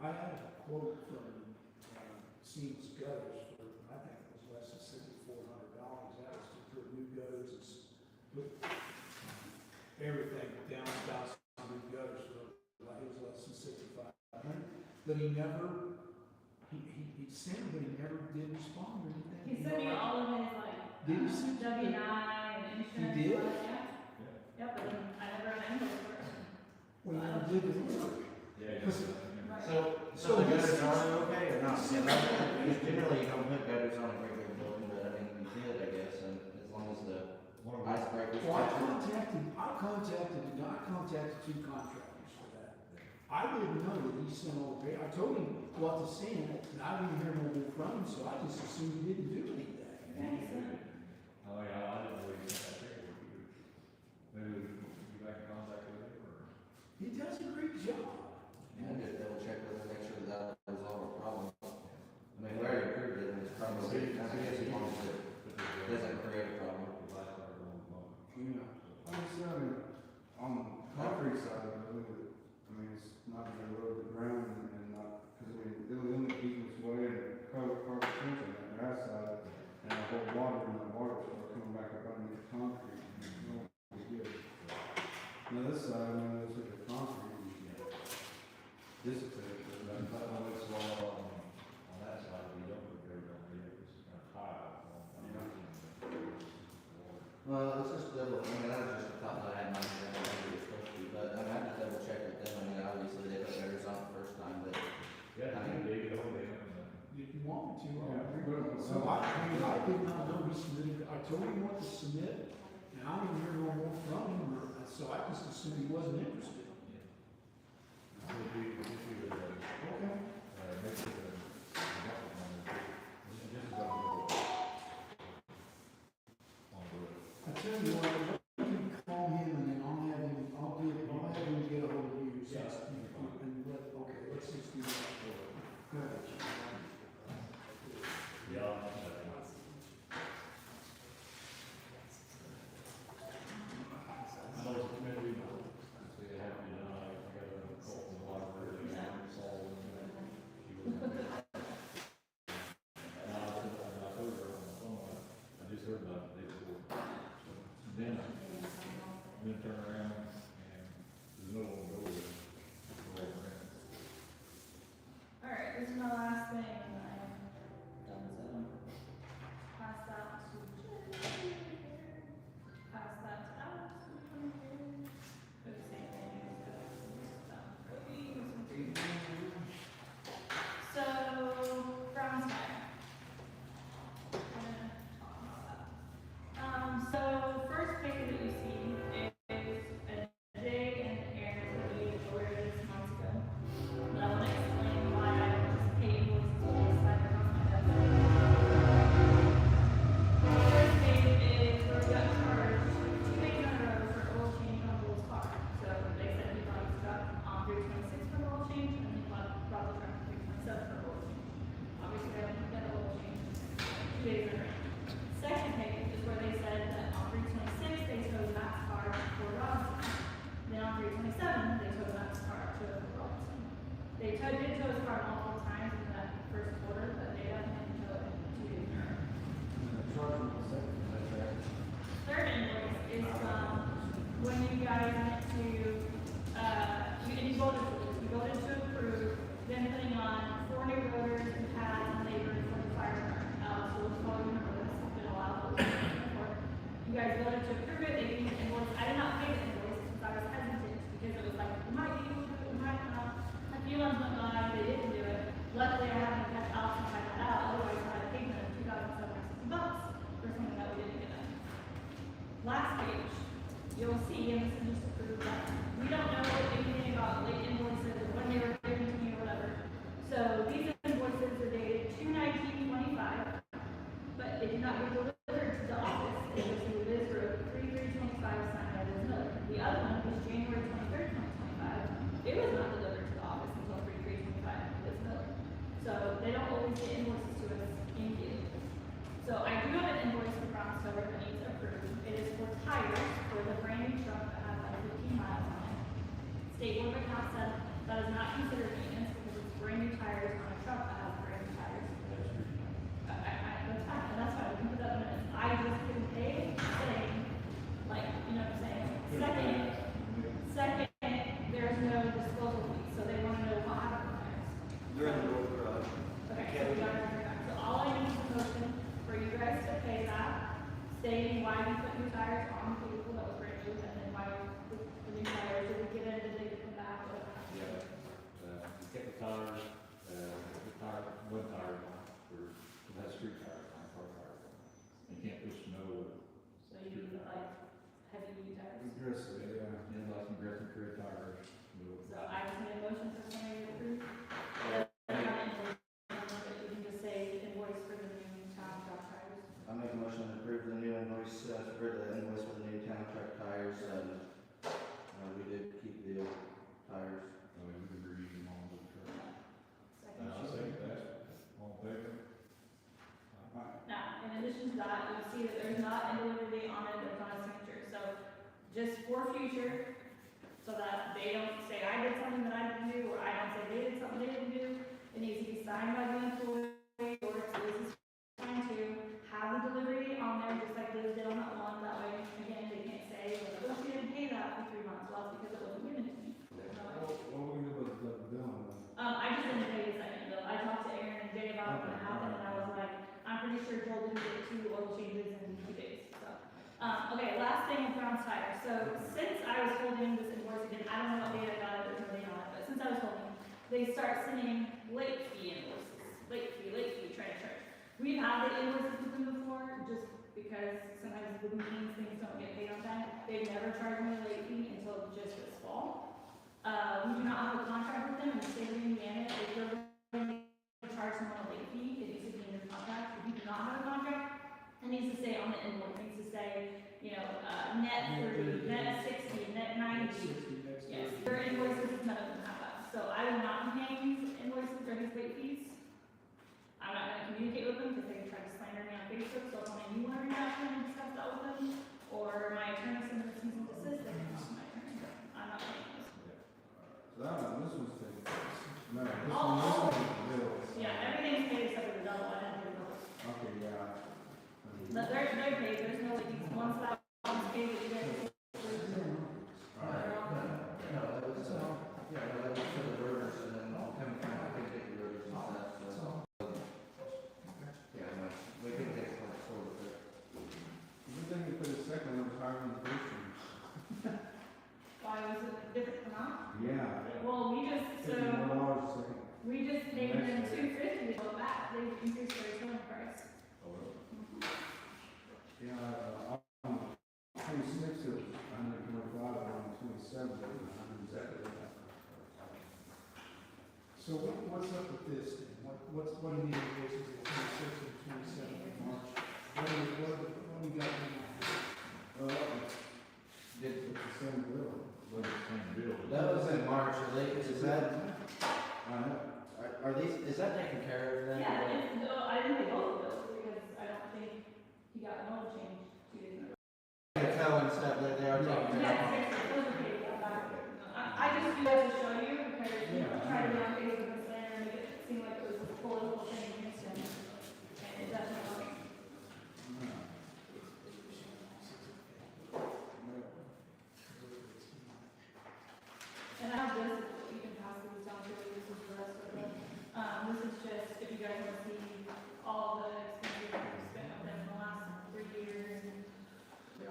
I had a quote from, Seeds Gutters for, I think it was less than $6,400, that was to put new gutters and put everything down about some new gutters for, like, it was less than $6,500. But he never, he sent it, but he never did respond or anything. He sent me all of his like, Did he send you? W-9 and insurance. He did? stuff, Yeah. Yep, but then I never got an invoice for it. Well, you never did the work. Yeah, Right. So the gutters are okay or not? Because generally you don't put gutters on a regular building, but I mean, you did, I guess, and as long as the icebreakers. Well, I contacted two contractors for that. I didn't know that he sent all the, I told him what to send, and I didn't hear no more from him, so I just assumed he didn't do anything. Oh, yeah, I didn't really think that figured. Maybe you back in contact with him, or? He does a great job. Yeah, just double check with her, make sure that was all a problem. I mean, we already approved it, and it's probably, I guess, as long as it doesn't create a problem. Yeah, I mean, on the concrete side of it, I mean, it's not gonna erode the ground and not, cause I mean, it'll limit people's way and cover tension on the grass side, and the whole water, and the water start coming back up underneath the concrete. No, it's good. Now, this side, I mean, it's like a concrete, dissipate, but I thought it was all, on that side, we don't put dirt on it, it's kind of high. Well, it's just double, I mean, that was just a thought that I had in mind, that I think it was supposed to be, but I mean, I just double check with them, I mean, obviously they put gutters on the first time, but. Yeah, I mean, dig it over there, If you want me to, Yeah, we will. So I mean, I did not know he submitted, I told him what to submit, and I didn't hear no more from him, so I just assumed he wasn't interested. we'll do the, Okay. next to the, this is what we'll. On the road. I tell you what, you can call him and then I'll have him get a hold of you. So, and okay, let's just do that. Go ahead. Yeah. I know it's a committee, so you have to, I got a call from the library, and it's all, she was. And I told her on the phone, I just heard about it, they said, then turn around, guys voted to approve it, they gave me the invoice, I did not pay the invoice because I was hesitant, because it was like, we might be able to do it, we might not. A few months went by, they didn't do it, luckily I haven't kept Alex and find that out, otherwise I had paid them $2,760 for something that we didn't get done. Last page, you'll see, and this is just approved, that we don't know anything about late invoices or when they were given to me or whatever. So these invoices are dated 2/19/25, but they did not get delivered to the office. They were to Liz Road, 3/3/25, signed by Liz Miller. The other one was January 23rd, 2025. It was not delivered to the office until 3/3/25, Liz Miller. So they don't always get invoices to us in due. So I do have an invoice for Brown Silver that needs approved. It is for tires for the brand new truck that has like 15 miles on it. State Board of Accounts said that is not considered maintenance because it's brand new tires on a truck that has brand new tires. That's fine, and that's fine, we can put that in minutes. I just didn't pay, saying, like, you know what I'm saying? Second, there's no disposal fee, so they wanna know what happened with tires. They're in the road garage. Okay, so we got it figured out. So all I need is a motion for you guys to pay that, stating why we put new tires on the vehicle that was brand new, and then why the new tires, did we get in, did they come back, what happened? Yeah, you get the tires, one tire for, it has street tires on, car tires on. You can't push snow. So you need like heavy duty tires. Aggressive, yeah. And like some aggressive career tires. So I just need a motion for somebody to approve. You can just say invoice for the new town truck tires. I'll make a motion to approve the new invoice, for the invoice for the new town truck tires, and, we did keep the old tires. We were using all the truck. Second. I'll say that, all in favor? Now, in addition to that, you'll see that there's not a delivery date on it, there's not a signature, so just for future, so that they don't say I did something that I didn't do, or I don't say they did something they didn't do, it needs to be signed by the employee, or it's Liz's signed to, have the delivery date on there, just like Liz did on that one, that way, again, they can't say, like, oh, she didn't pay that for 3 months, well, it's because it wasn't given to me. What we do with the bill? I just didn't pay the second bill, I talked to Aaron and Jay about what happened, and I was like, I'm pretty sure Joel didn't get 2 oil changes in 2 days, so. Okay, last thing with Brown's Tire, so since I was holding this invoice again, I don't know what date I got it, there's no date on it, but since I was holding, they start sending late fee invoices, late fee, trying to charge. We've had the invoices with them before, just because sometimes the means things don't get paid on time, they've never charged me a late fee until just this fall. We do not have a contract with them in the state of Indiana, if you're going to charge someone a late fee, it needs to be in your contract. If you do not have a contract, it needs to say on the invoice, it needs to say, you know, net 30, net 60, net 90. Yes, your invoices, none of them have that. So I will not be paying these invoices or these late fees. I'm not gonna communicate with them because they can try to slander me on Facebook, so if only you want to reach out to them and discuss that with them, or my attorney sends a cease and desist, they can talk to my attorney. I'm not paying those. This one's taken place. No, this Oh, one is bills. Yeah, everything's paid except for the double, I didn't do those. Okay, yeah. But they're paid, there's no like these ones that one's paid that you guys. That was for the rotors, and then I'll come, I can take the rotors and stuff, so. Yeah, no, we can take it forward with it. Good thing you put a second one higher than the first one. Why was it different amount? Yeah. Well, we just, $51 a second. we just paid them $250 to go back, they increased their selling price. Yeah, on 26 it was 125, on 27 it was 170. So what's up with this then? What are the invoices at 26th and 27th of March? What do we got in there? It's the same bill. Well, the same bill. That was in March, is that, are these, is that taken care of then? Yeah, no, I didn't pay both of those because I don't think he got an oil change 2 days in a row. I can tell and stuff that they are taken care of. Yes, those are paid, yeah, back. I just do that to show you because you try to be on Facebook and slander and make it seem like it was a political thing against him. And it definitely wasn't. And I have this, you can pass these down to you, this is the rest of it. This is just, if you guys want to see all the expenses that we spent on them in the last 3 years. We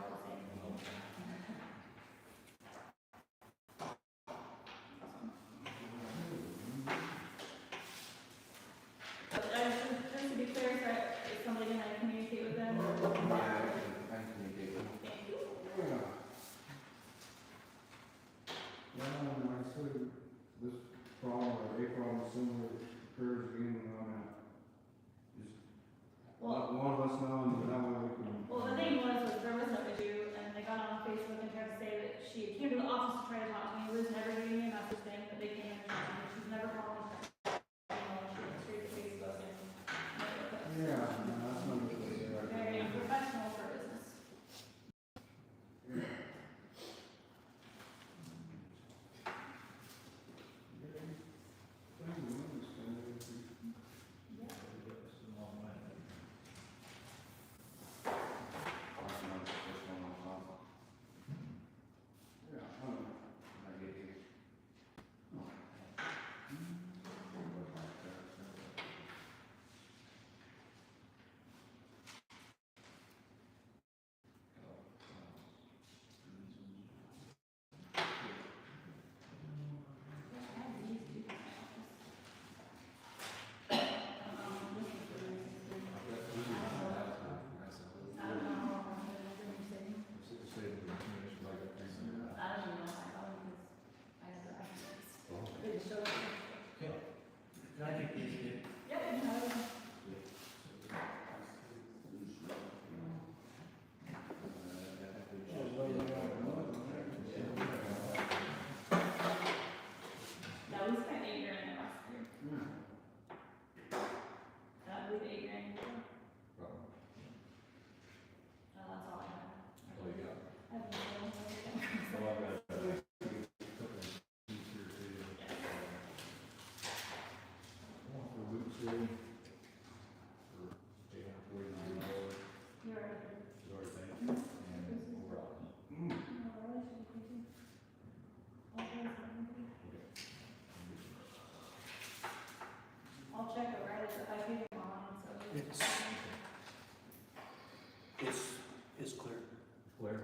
Where?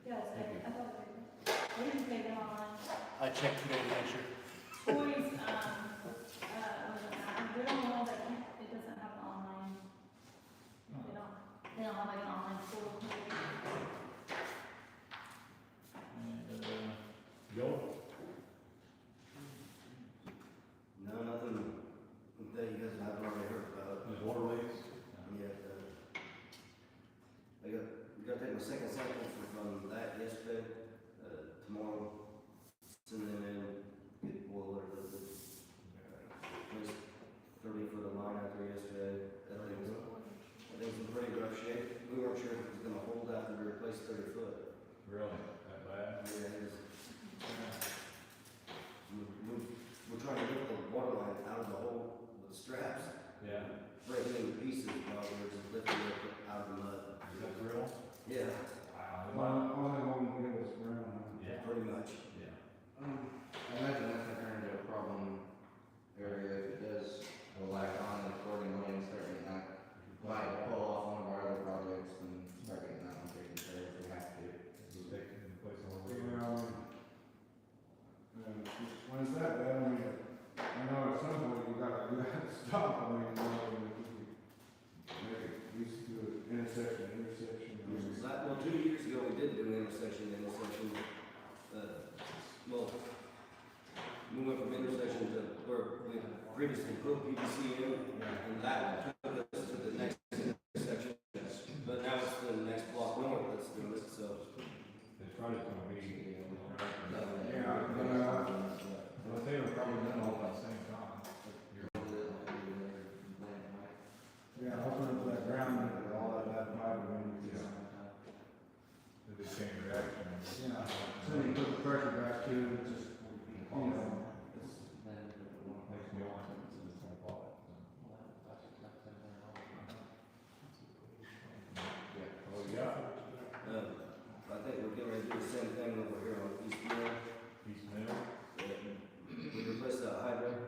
Yes, I thought they didn't pay them online. I checked today to make sure. Toys, they're on the wall, but it doesn't have an online. They don't have like an online portal. And, Joel? No, nothing that you guys haven't already heard about. There's water leaks? Yeah, we got to take my second sample from that yesterday, tomorrow. Send them in, get boiler, there's 30 foot of line out there yesterday. That thing's in pretty rough shape. We weren't sure if it was gonna hold after we replaced 30 foot. Really? That bad? Yeah, it is. We're trying to get the water line out of the hole with the straps, Yeah. break it into pieces while we're just lifting it out of the mud. Is that real? Yeah, Wow. All they want to do is ground, huh? Yeah. pretty much. Yeah. I imagine that's gonna turn into a problem area if it does go back on accordingly and start getting that. Might pull off one of our other projects and start getting that one taken care of if we have to. It's taking place on the You way. know, when it's that bad, I mean, I know at some point you gotta stop, I mean, you know, make it, at least do an intersection. Well, 2 years ago, we did do an intersection, well, we went from intersection to where we previously put PVC in, and that took us to the next intersection. But now it's the next block north that's doing it, so. It's probably gonna be. Well, they were probably done all at the same time. Yeah, open up that ground and all that pipe, I mean, Yeah. Did they change reaction? yeah, so you put the pressure back to it, it's just, you know, it's, Makes me want to. Oh, yeah. I think we're getting ready to do the same thing over here on East Mill. East Mill. We replaced that hydrant,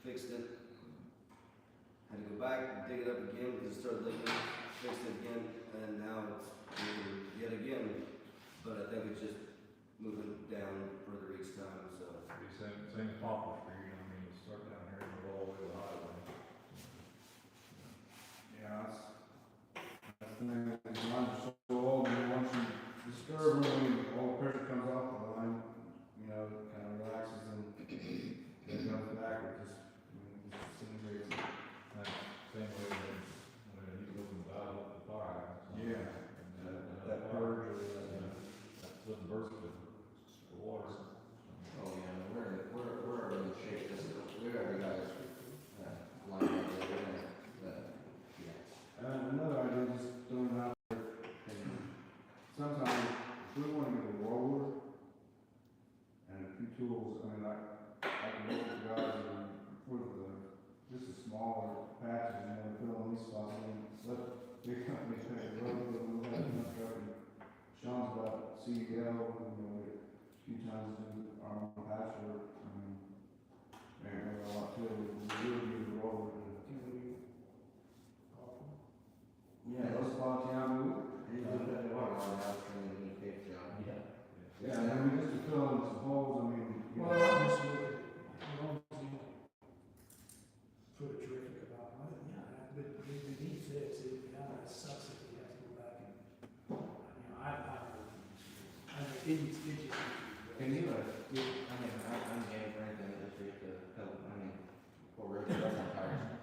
fixed it. Had to go back and dig it up again because it started leaking, fixed it again, and now it's leaking yet again. But I think it's just moving down further each time, so. Same Poplar Street, I mean, you start down here and go all the way to the highway. yeah, that's the thing, the lines are so old, and once you disturb them, I mean, all the pressure comes off the line, you know, it kind of relaxes and then it comes back, it just, I mean, it just disintegrates. Same way when he's looking about up the fire. Yeah. That purge or, That doesn't burst the water. Oh, yeah, we're in shape, we already got this, lined up there, yeah. another idea, just throwing it out there, sometimes, if we want to get a roller and a few tools, I mean, I can work with guys and put just a smaller patches, you know, fill in these spots, and let big companies pay the road, but we'll have enough truck, and Sean's about CDL, you know, a few times do our own patch work, I mean, and a lot too, we really need a roller to. Yeah, those spots, yeah, we, The water line out from the Cape John. yeah, I mean, just to fill in some holes, I mean, you Well, know. I'm just looking, as long as you put a terrific about money, yeah, but we need fix it, yeah, it sucks if we have to go back and, you know, I mean, it just. Can you, I'm game for anything this week to help, I mean, for road tires.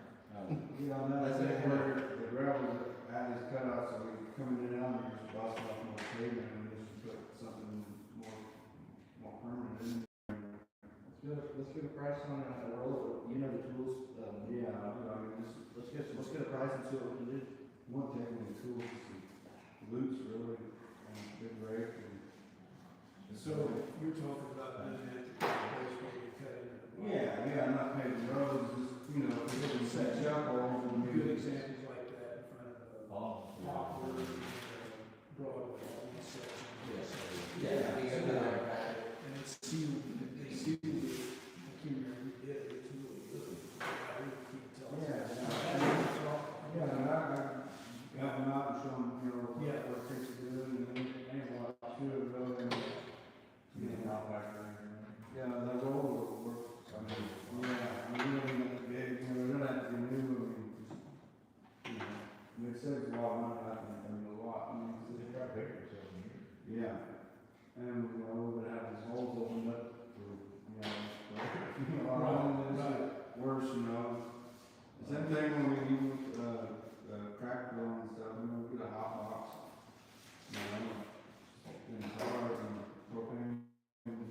You know, now That's that's it. where the gravel at his cutout, so we coming in and out, we just bust off more pavement and just put something more permanent in. Let's get a price on a roller, you know the tools, Yeah, I mean, just, let's get a price and see what we can do. one thing with the tools is the loops really, and big rake and. So you're talking about doing that to place where you cut into the. Yeah, not paving roads, just, you know, if it was set up or. Good examples like that in front of the Poplar, Broadway, all these sections. And it's sealed, they sealed it, I can't remember who did it, it's really good. I really can't tell. Yeah, and I got them out and show them, you know, Yeah. what it takes to do Yeah, and, you know, we would have these holes opened up for, you know, for, worse, you know. Same thing when we do, crack fill and stuff, you know, we get a hot box, you know, and tar and propane, and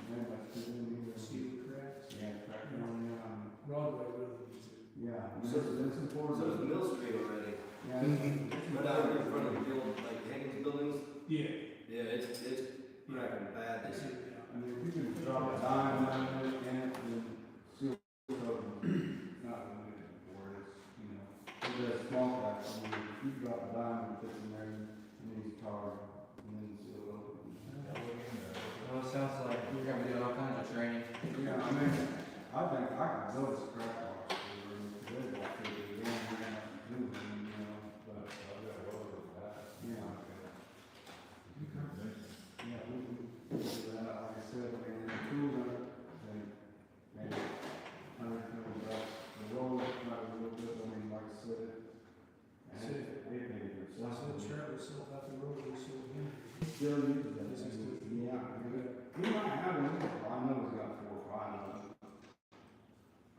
then that's it, and either. Steel cracks. Yeah, crack fill, yeah, Broadway really needs it. yeah, and So- it's So important. is Mill Street already, Yeah, it's- but out in front of the build, like Hagen's buildings, Yeah. yeah, it's cracking bad this year. I mean, if you can drop a dime down there in it, then seal coat, not gonna get it for it, it's, you know, it's a small cracks, I mean, if you drop a dime and put it in there, it needs tar, and then seal it open. Well, it sounds like you're gonna be doing all kinds of training. Yeah, I mean, I think I can build this crack box, for they walk through the game, and do it, you know, but, yeah. Yeah, we can do that, like I said, I mean, the tools are, they, maybe, $100 the roll, not a little bit, I mean, like I said, and it made it That's what accessible. Trevor sold out the road, they sold him. Still uses that, This is good. yeah, he might have one, I know he's got 4 or 5 of them.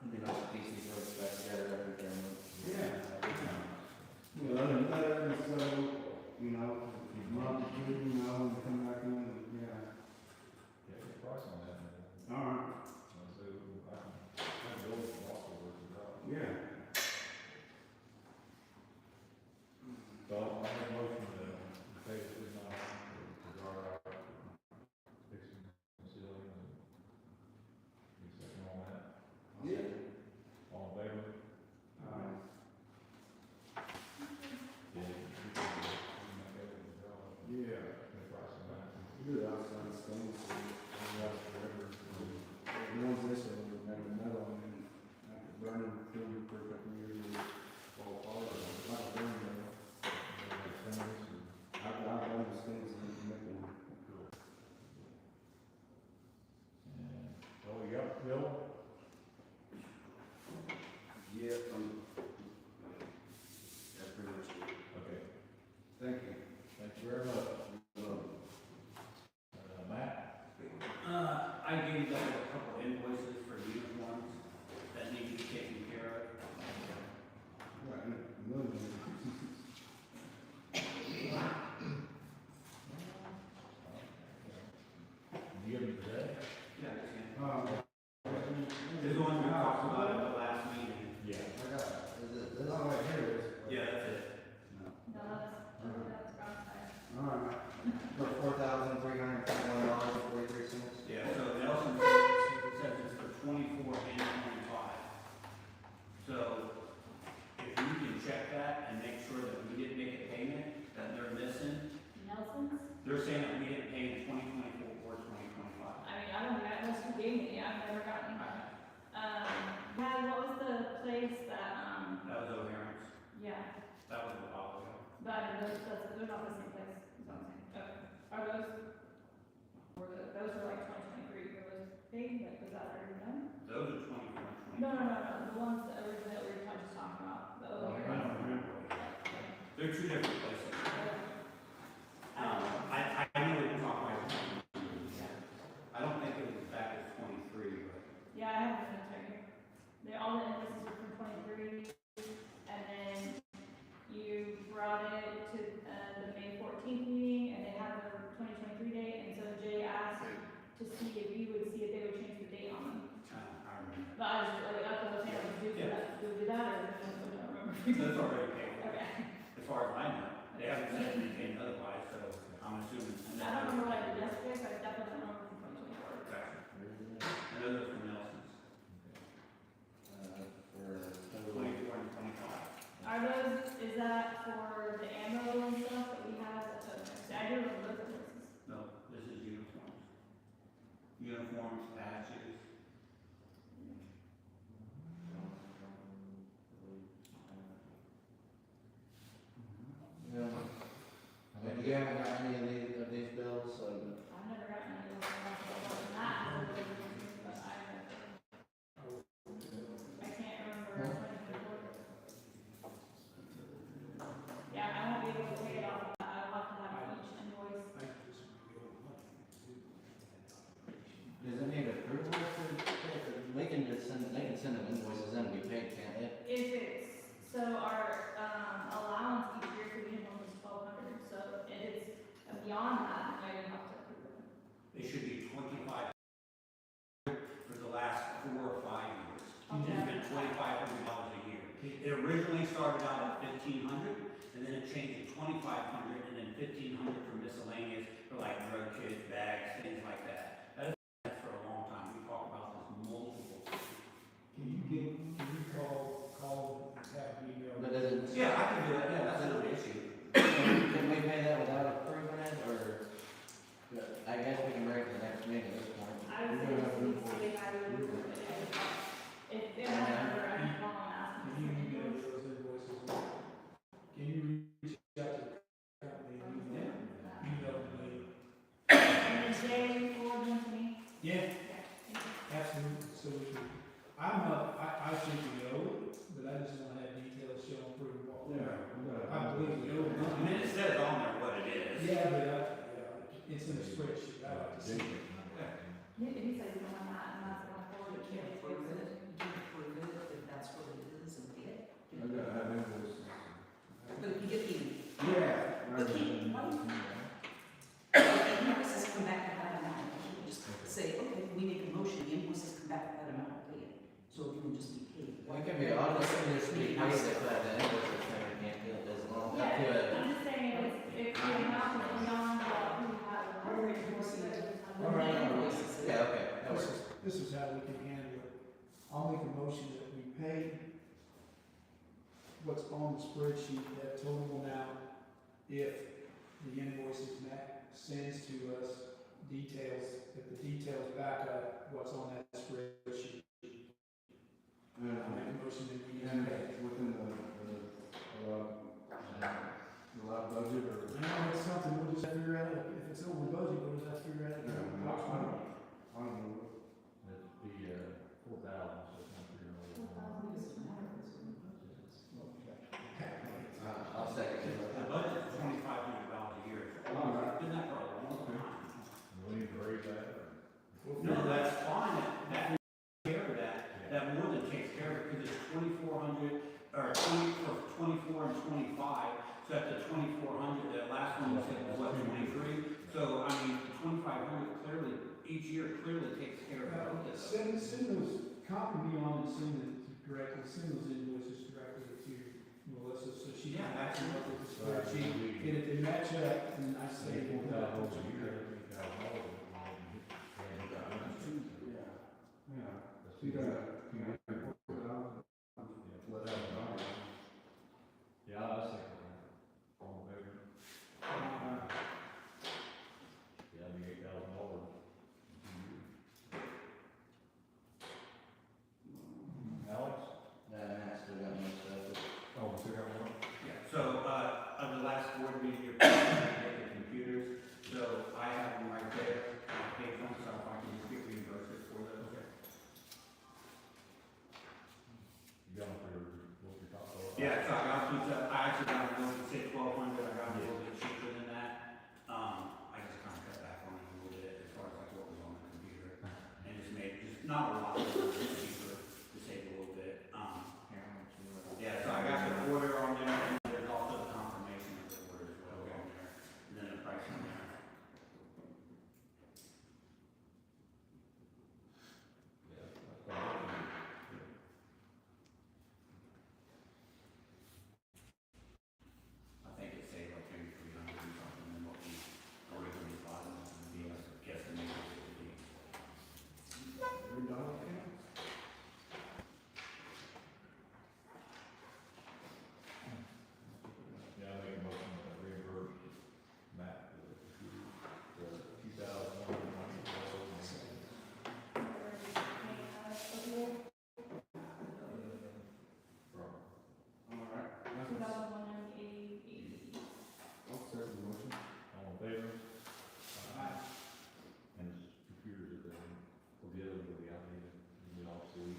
I mean, like pieces of back together, everything. Yeah. You know, and better, and so, you know, month or two, you know, and come back in, and, yeah. Yeah, good price on that. All right. So, I can go with the also worth it out. Yeah. So I'll make a motion to pay the $3,900 for guard out, fixing, concealing, and any second on that. Yeah. All in favor? All right. Yeah. Yeah. Good price on that. Good outside stainless steel, it lasts forever. The ones this one were made of metal, and then after burning through for a couple of years, they fall apart, or like a burn metal. I've done the stainless steel to make them. And, oh, we got Bill? Yeah, that's pretty much it. Okay, Thank you. thank you very much. Matt? I gave you guys a couple invoices for uniforms that need to be taken care of. Right, million. You give me today? Yeah, I can. This This one we talked about at the last meeting. Yeah. I got, is it, this Oh, right here it is. Yeah, that's it. No, that's wrong side. All right. for $4,351.43. Yeah, so Nelson says it's for 24 and 25. So if you can check that and make sure that we didn't make a payment that they're missing, Nelson's? they're saying that we didn't pay in 2024 or 2025. I mean, I don't think unless you gave me, I've never gotten. Brad, what was the place that, That was O'Hare's. yeah, That was a while ago. but I mean, they're not the same place, is what I'm saying. Okay. Are those, those are like 2023, were those paid, like, was that already done? Those are 24 and 25. No, the ones that originally we were just talking about, the I O'Hare's. don't remember. They're two different places. I knew we talked about it. I don't think it was back as 23, but. Yeah, I have the notes right here. All the invoices are from 23, and then you brought it to the May 14th meeting, and they have the 2023 date, and so Jay asked to see if you would see if they would change the date on them. I remember. But I was just, like, that's what I was saying, like, do that, do we do that, or I don't remember. That's already paid. Okay. As far as I know, they haven't said anything otherwise, so I'm assuming. I don't remember what I did yesterday, but I definitely don't remember from 2024. Okay. I know those from Nelson's, For 24 and 25. Are those, is that for the ammo and stuff that we have, I do remember those places. No, this is uniforms. Uniforms, patches. Yeah. And you haven't got any of these bills, so. I've never gotten any of those, other than that, but I can't remember 2024. Yeah, I won't be able to pay it off, I'll have to have each invoice. I just Does it need approval they can just send, they can send them invoices in and be paid, can't they? If it's, so our, allowance each year for uniform is 1,200, so if it's beyond that, then you have to approve it. It should be 25 for the last 4 or 5 years. Okay. It's been $2,500 a year. It originally started out at $1,500, and then it changed to $2,500, and then $1,500 for miscellaneous, for like drug kits, bags, things like that. That is for a long time. We talked about this multiple times. Can you call, have me, But does it? Yeah, I can do it. Yeah, that's not an issue. Can we pay that without approving it, or? I guess we can bring it to the next meeting at this point. I would say just need to see how you approve it. If they have a number, I can call and ask can them. you email those invoices? Can you reach out to the company and email me? And then Jay forward them to me. Yeah, Okay. absolutely, so we can, I think we owe it, but I just wanna have details show proof what we owe. I believe we owe I it. mean, it says on there what it is. Yeah, but it's in a spreadsheet, I like to see it. Yeah, he said he's on that, and that's going forward. You can't prove it, you can't prove it if that's what it is and pay it. I gotta have invoices. But if you get the, Yeah. but he, why, the invoices come back at that amount, you can just say, okay, we make a motion, the invoices come back at that amount, pay it. So it can just be paid. It can be honest, it can just be paid if that invoice thing can't do it as long up to Yeah, it. I'm just saying, if the amount is beyond what we have approved, All right. Invoices. Yeah, okay, that works. This is how we can handle it. I'll make a motion that we pay what's on the spreadsheet, that total amount, if the invoice is met, sends to us details, if the details back up what's on that spreadsheet. I'll make a motion that we And pay. within the allowed budget or? I know it's something, we'll just figure out, if it's over budget, we'll just have to figure out. I don't know. It'd be, 4,000, so it's not 300. I'll second it. The budget's $2,500 a year. All right. Been that for a long time. We need to raise that. No, that's fine, that takes care of that, that more than takes care of it, because it's 2,400, or 20, for 24 and 25, so at the 2,400, that last one was, what, 23? So, I mean, the 2,500 clearly, each year clearly takes care of all this. Send those, copy me on and send it directly, send those invoices directly to Melissa, so she can actually look at the spreadsheet. And if they match up, then I say, we'll go back to you. Yeah. You gotta, Let that know. Yeah, I was thinking that. All in favor? Yeah, it'd be $8,000. Alex? I still got my stuff. Oh, we still have one? Yeah, so, of the last board meeting, you're the computers, so I have them right there, I paid them, so if I can just get reimbursed for those. You got them for what you're talking about? Yeah, so I got pizza, I actually got a little, say 1,200, I got a little bit cheaper than that. I just kind of cut back on it a little bit as far as like what was on the computer, and just made, just not a lot, but a little bit cheaper to save a little bit. Yeah, so I got the order on there, and there's also the confirmation of the order as well on there, and then the price on there. Yeah, that's fine. I think it saved like maybe 300 or something than what we originally thought it was gonna be, I guess the new it would be. Every dollar counts. Yeah, I make a motion to reimburse Matt for the computer, the 2001. All right. That's what's- I'll second the motion. All in favor? And his computers are there, we'll get them, we'll be out there, we all see.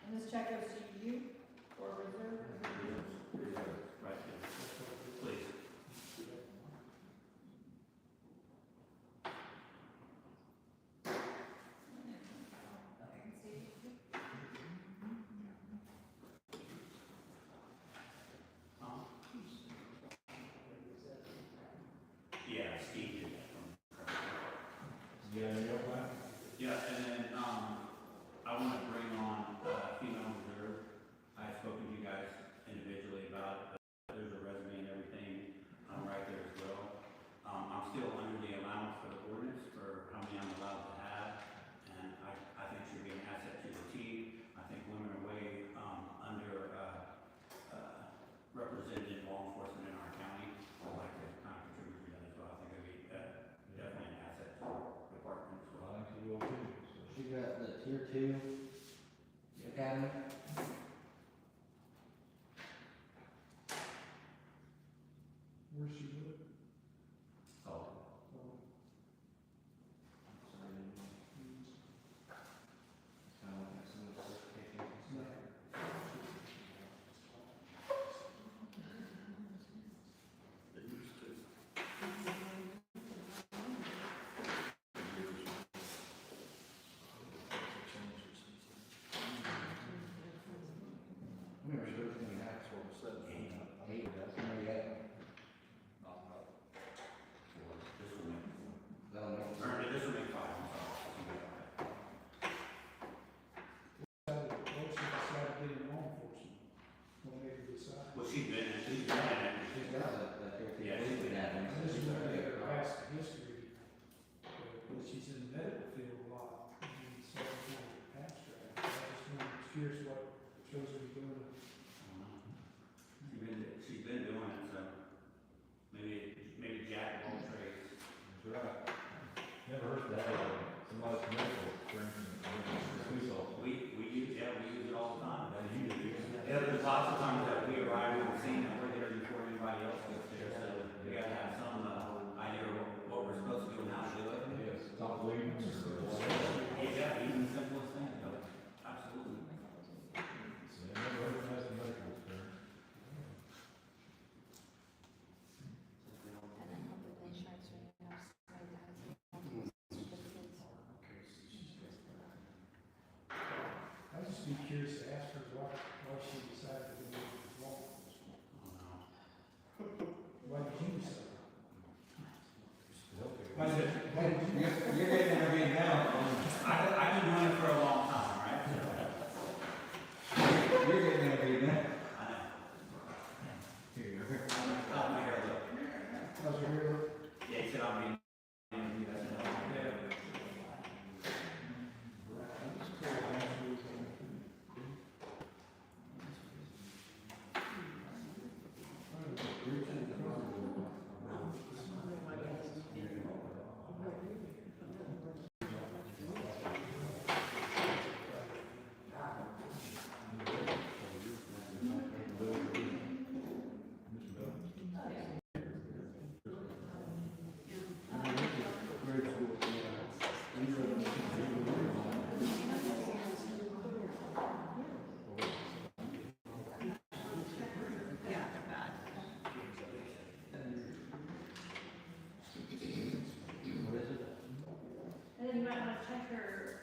And this check goes to you, or reserve? Right, yeah. 2 Academy. Where's she live? Oh, They used to. This will make 5, I'm sorry. What she decided to get in law enforcement? What made her decide? Well, she's been in it. Yeah, she's been at it. I just wonder her past history, but she's in the medical field a lot, and so it's kind of abstract. I just was curious what chose her to go to. She's been doing it, so maybe jack of all trades. that's right. Never heard that, somebody's medical, for instance, police officer. We use it all the time. And you do. Yeah, there's lots of times that we arrive on the scene and we're there before anybody else gets there, so we gotta have some, idea of what we're supposed to do and how to do it. Yes, top leads or whatever. Yeah, even the simplest thing, absolutely. So, never heard of that medical experience. I'd just be curious to ask her why she decided to go to law enforcement. Why did you decide? Why did you? You're getting interviewed now. I've been doing it for a long time, right? You're getting interviewed now. I know. Here. Stop my hair, look. How's your hair look? Yeah, he said I'll be. Yeah. And then you might wanna check her,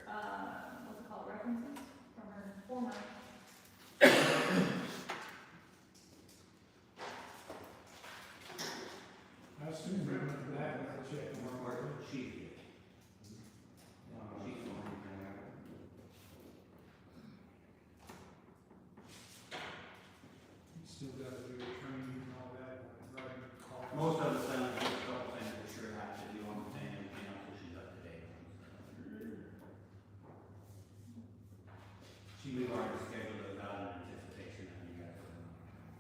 what's it called, references from her former. I assume we went to that and I checked the Where market. she is. She's the one who can have it. You still gotta do the training and all that, riding the car. Most of the things, just a couple things we sure have to do on the thing, and so she's up to date. We've already scheduled those out in anticipation of you guys.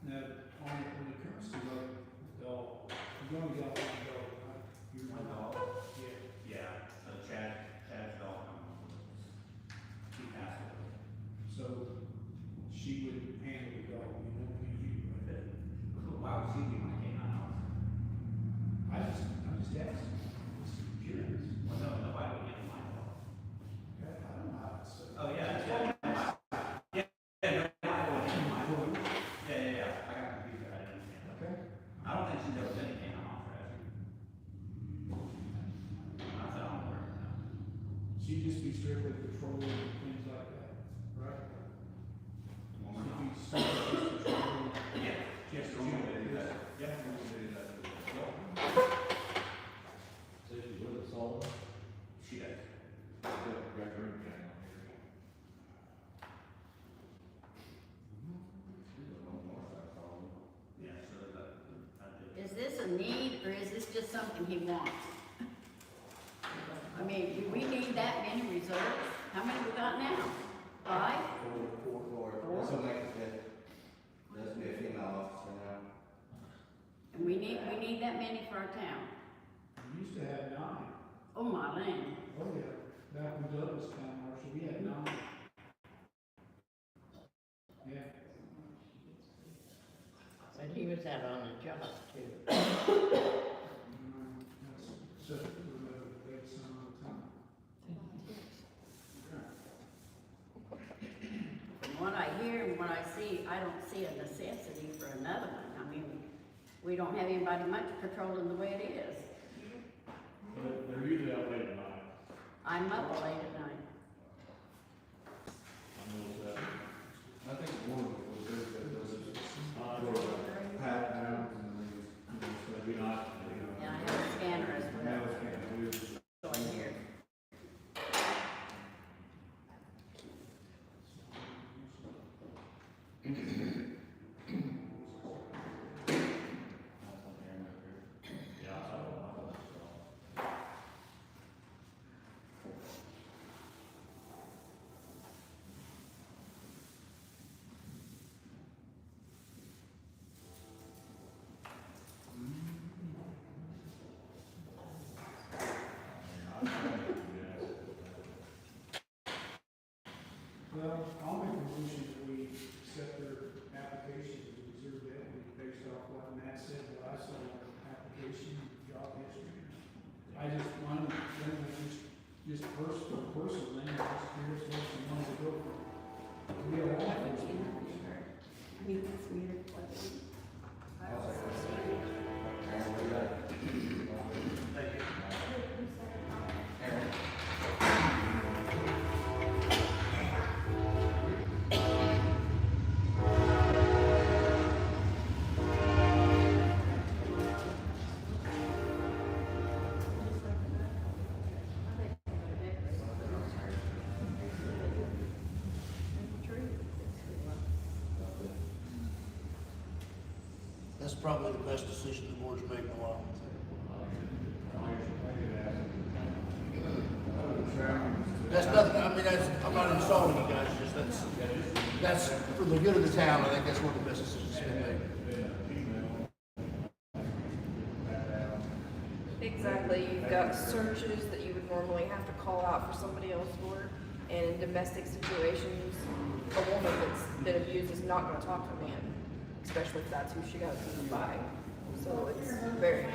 Now, when it comes to like dog, you only got one dog, right? You're One dog? Yeah. Yeah, so Chad's dog, he passed away. So she would handle the dog, you know, you, Why would she be my canine officer? I'm just asking, just curious. Well, no, nobody would handle my dog. Okay, I don't know how it's. Oh, yeah, yeah. Yeah, nobody would handle my dog. Yeah, I got confused there, I didn't understand. Okay. I don't think she's ever been a canine officer, has she? Not that I'm aware of, no. She'd just be strictly patrolling and things like that, right? One more time. She'd be strictly just patrolling. Yeah, Just we want to do that. Yeah. Yeah, we want to do that. So she's with us all, She does. got her own channel here. Yeah, so I did. Is this a need, or is this just something he wants? I mean, do we need that many reserves? How many we got now? 5? Four. This will make it good. This will be a female officer now. And we need that many for our town. We used to have 9. Oh, my land. Oh, yeah. Back when Doug was town marshal, we had 9. was that on the job too? That's set for another date some other time. From what I hear and what I see, I don't see a necessity for another one. I mean, we don't have anybody much patrolling the way it is. They're usually out late at night. I'm up late at night. I noticed that. I think one of the good that does it Uh, for pat downs and things. Maybe not, you know. Yeah, I have a scanner as well. Now it's kind of weird. So I hear. Yeah, I don't know. Well, I'll make a motion that we accept their application to reserve deputy based off what Matt said, what I saw in their application, job history. I just wanted, just personal thing, I'm just curious what she wants to go for. We have all those people. That's probably the best decision the board's made in a while. That's nothing, I mean, that's, I'm not insulting you guys, just that's for the good of the town, I think that's one of the best decisions been made. Exactly, you've got searches that you would normally have to call out for somebody else for, and in domestic situations, a woman that's been abused is not gonna talk to a man, especially if that's who she got abused by, so it's very good.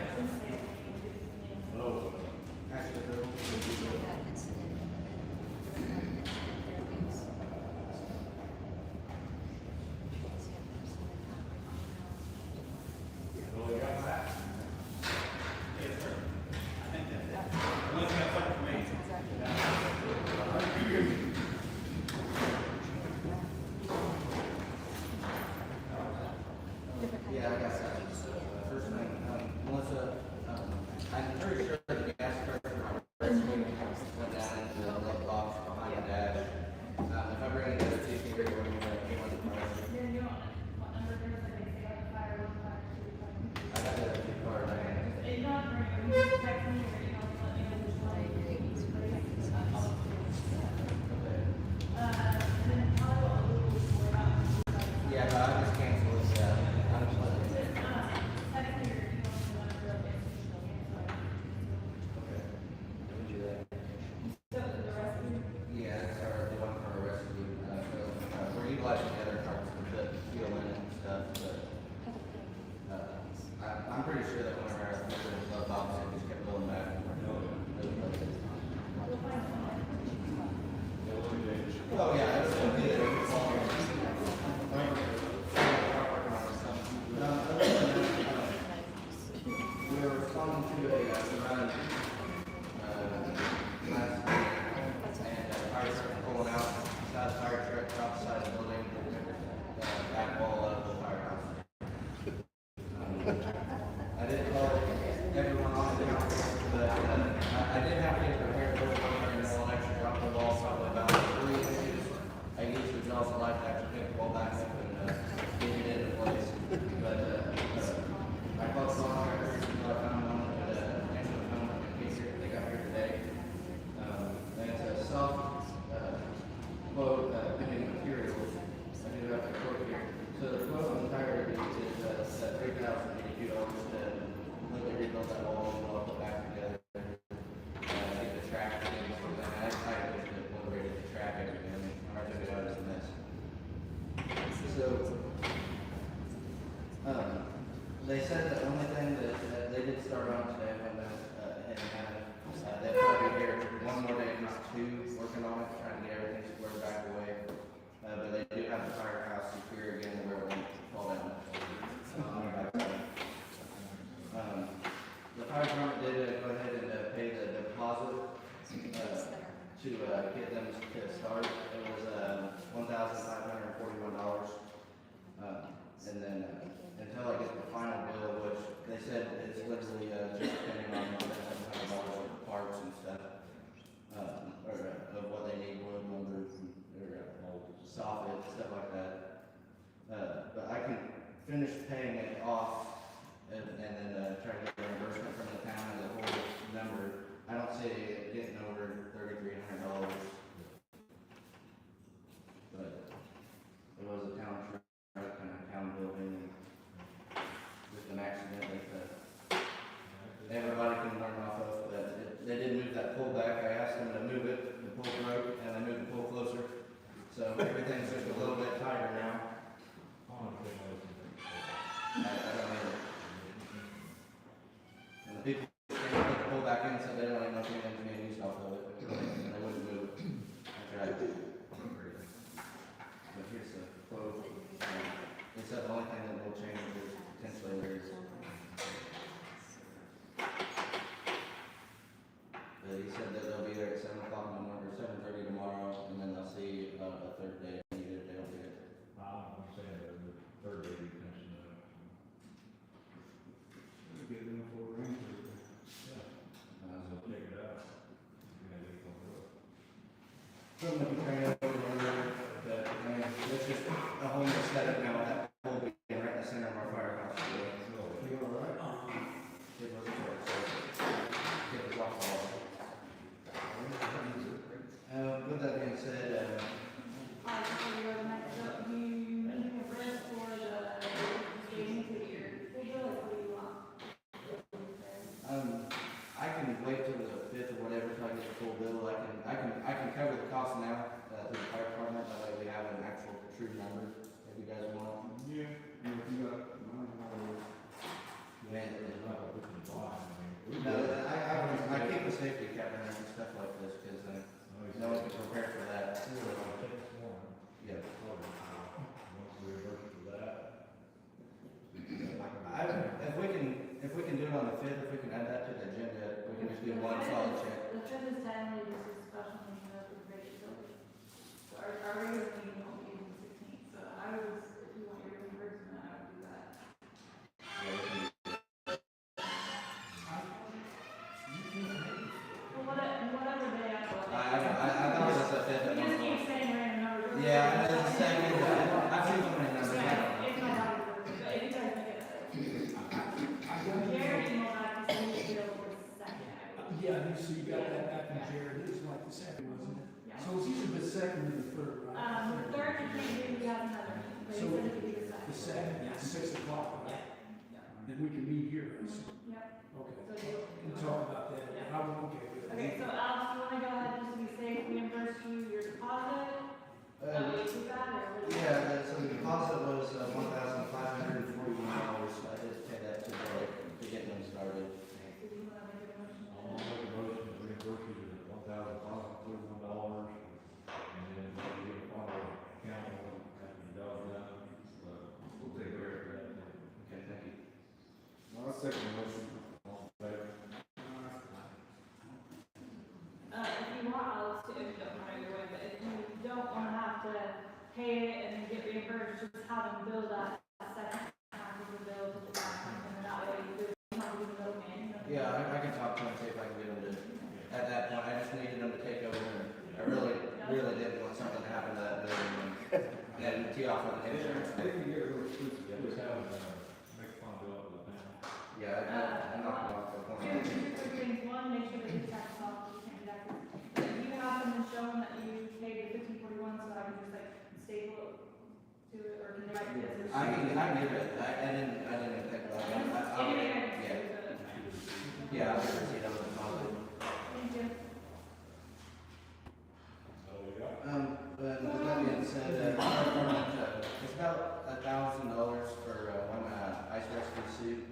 Oh. Well, they got that. Yes, sir. I think that's it. Unless you have something for me. Yeah, I guess that's, first thing, Melissa, I'm pretty sure the gas pressure on our rescue went down into the left box behind the dash. If I bring it to the chief, we're going to get one of the cars. Then you want, what number there is, like, they got the fire, one fire, two fire. I got the chief car, I can. It's not very, you just text me or, you know, let me know which one. And then probably what I'll do is worry about. Yeah, but I just canceled it, I'm just letting you know. Text me or, you know, whatever, okay, so she'll cancel it. Okay. We'll do that. So the rest of you. Yeah, that's the one for our rescue, we're utilizing the other cars to put fuel in and stuff, but, I'm pretty sure that whenever I was in the glove box, it just kept going back. Oh, yeah, that's what we did. We were responding to a run, last night, and fire truck pulling out, fire truck outside the building, back wall of the firehouse. I didn't call everyone on the house, but I did have to get prepared for it, and I'll actually drop the ball probably about 3 inches. I used the jaws of life to actually pick the ball back up and get it into place. But I called someone until I found one, but answered the phone in case they got here today. And it's a soft quote, pending materials. I do have the quote here. So the quote on the tire is $3,082 to completely rebuild that wall and weld it back together. Get the track things from that. I wish that motivated the track everything. I took it out as a mess. So, They said the only thing that they did start on today, when they'll probably be here one more day, not two, working on it, trying to get everything squared back away. But they do have the firehouse secure again where it won't fall down. The fire department did go ahead and pay the deposit to get them to start. It was $1,541. And then until I get the final bill, which they said it's literally just depending on $700 of parts and stuff, or of what they need, wood, lumber, or soffit, stuff like that. But I can finish paying it off and then try to get reimbursement from the town as a whole number. I don't see it getting over $3,300. But it was a town truck, kind of town building, with an accident that everybody can learn off of. But they did move that pole back. I asked them to move it. The pole broke, and they moved the pole closer. So everything's just a little bit tighter now. I don't know. And the people came to put the pole back in said they don't even know if anything's being used off of it. And they wouldn't move it. I tried. But here's the quote. They said the only thing that will change is potentially there's. He said that they'll be there at 7 o'clock in the morning, or 7:30 tomorrow, and then they'll see a third day. Either they'll be it. I'm saying that the third day you mentioned, Get them for rain. so check it out. You know, they can do it. Something to train over, but I mean, it's just a whole new setup now, that whole being right in the center of our firehouse. You all right? It was a choice, so it was off all. With that being said, Before we go to the next up, do you need a rest for the skating to your, what do you want? I can wait till the 5th or whatever till I get the full bill. I can cover the cost now through the fire department. That way we have an actual true number if you guys want. Yeah. If you got money, No, I keep a safety cap in there and stuff like this because no one can prepare for that. Yeah. If we can do it on the 5th, if we can add that to the agenda, we can just do one solid check. The fifth is timely, this is special meeting of the great utility. So our regular meeting won't be on the 16th, so I was, if you want your reimbursement, I would do that. Well, whatever day I go. I thought it was the 5th. We just keep saying random numbers. Yeah, it's the second. I've seen so many numbers. Yeah, it's not how it works, but if you guys make it. Jared emailed back to say he's available the second. Yeah, I do see you got that back from Jared, it was like the second, wasn't it? Yeah. So it's either the second or the third, right? The third, you can't do, we have another meeting, but he said it could be the second. The second, at 6 o'clock, Yeah, right? yeah. Then we can meet here, I see. Yep. Okay. So you. We'll talk about that, Yeah. okay, good. Okay, so Alex, you wanna go ahead just to be safe, reimburse you your deposit? You do that, or? what do you- Yeah, so the deposit was $1,541. I did pay that today to get them started. Okay, so do you wanna make a motion? I'll make a motion to reimburse you to $1,541, and then you get a final count after the dog's done, we'll take care of that. Okay, thank you. I'll second the motion. All in favor? If you want Alex to, if you don't mind either way, but if you don't wanna have to pay it and then get reimbursed, just have them bill that second time of the bill to the town, and then that way you do, you have to do the middleman, you know? Yeah, I can talk to them and see if I can get them to, at that point, I just needed them to take over. And I really didn't want something to happen to that building and tee off with the insurance. Yeah, just have, make fun of it with the town. Yeah, I'm not going to the point. Two quick things, one, make sure that you tax off, you can't do that. If you have them showing that you paid the 1541, so I can just like staple it to it, or can they write this? I can give it, I didn't even think about it. Yeah, I'll get a receipt of the deposit. Thank you. So we got. But with that being said, it's about $1,000 for one ice rescue suit.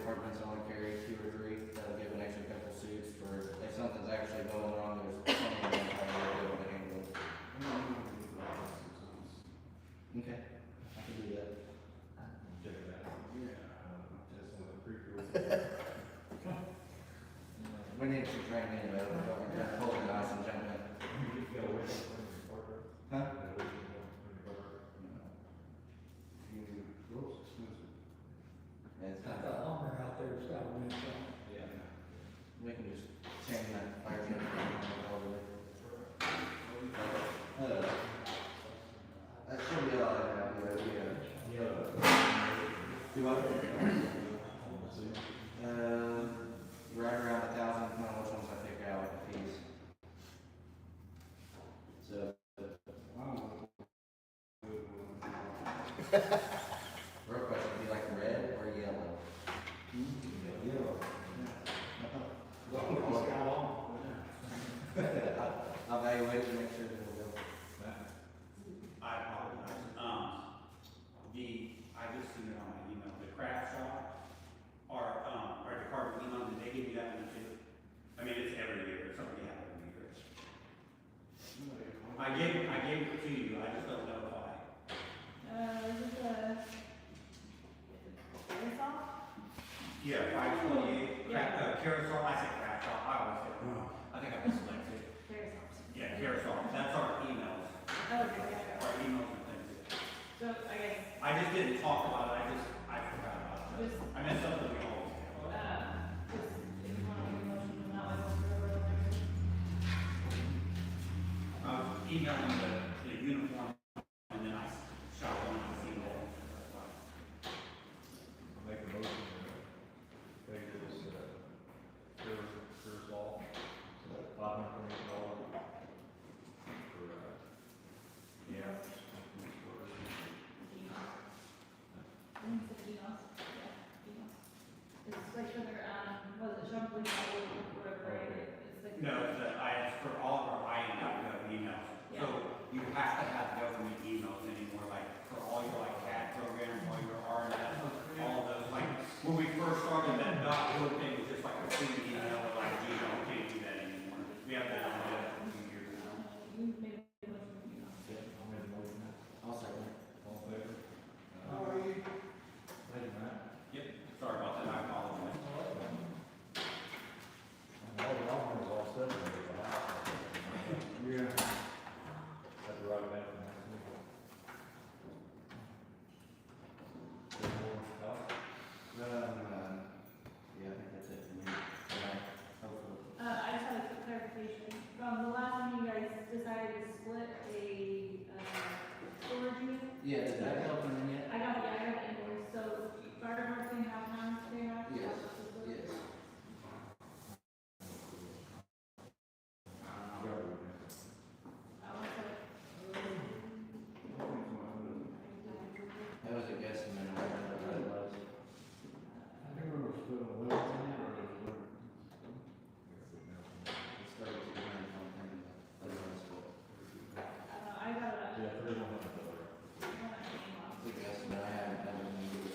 departments only carry 2 or 3, that'll give an extra couple suits for, if something's actually going wrong, there's someone in the fire to be able to handle it. Okay, I can do that. Check it out. Just with a pre-cool. We need some training, but we're gonna pull the dice and jump in. You got a wait for your partner? Huh? Got a wait for your partner? It's Got not, that lumber out there, it's got a winch on it. Yeah. we can just change that fire truck all the way. That should be all I have, do what? Right around 1,000, depending on which ones I pick out a piece. So. Real question, do you like red or yellow? Yellow. I'll evaluate it to make sure that it'll go. I apologize. I just seen it on my email, the craft shop, our department email, did they give you that one too? I mean, it's every year, it's something you have every year. I gave it to you, I just don't know why. Is it the, Airsoft? Yeah, 528, carousel, I said craft shop, I always say, I think I was selected. Airsoft. Yeah, carousel, that's our emails, Okay, yeah. our emails and things. So, I guess, I just didn't talk about it, I forgot about it. just, I meant something we always have. just, if you want to make a motion, then that way we'll go over the next. I was emailing the uniform, and then I shot one to see that. Make a motion to pay this, carousel, $520 for, yeah. I think it's emails, yeah, emails. It's like for their, was it Shelburn, whatever, right? It's like. No, it's for all of our IN.gov emails. So you have to have government emails anymore, like for all your like CAD programs, all your RNS, all of those. Like when we first started, that .gov thing was just like a free email, like, gee, no, we can't do that anymore. We have that on that for a few years now. You made a motion, emails. I'll make a motion. I'll second it. All in favor? How are you? Thank you, Matt. Yep, sorry about that, I apologize. All the offers all set. Yeah. That's the right back. Yeah, I think that's it for me. Hopefully. I just had a quick clarification. From the last time you guys decided to split a, storage unit? Yeah, did that help in yet? I got the invoice, so fire department have time to pay that? Yes, yes. That was a guesstimate of what it was. I think we were split on that, or It's 3,200 something, but it was split. I got it. Yeah, $3,100. It's a guesstimate, I haven't done it in years.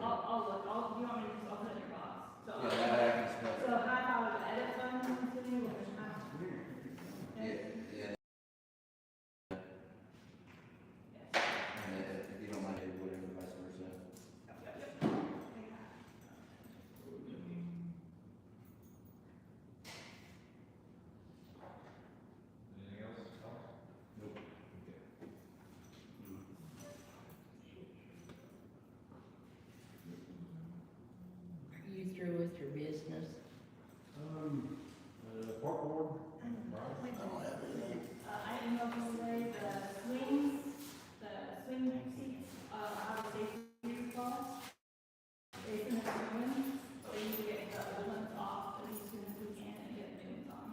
I'll look, do you want me to just, I'll put it in your box? So, Yeah, that I can split. so half out of the edit fund, I'm assuming, or half? Yeah, yeah. Yes. And if you don't mind, it would, or vice versa. Anything else, Alex? Nope. Okay. Are you through with your business? Park board? I don't have anything. I emailed them today, the swing seats, out of safety clause. They sent us new ones, they need to get the old ones off as soon as we can and get new ones on.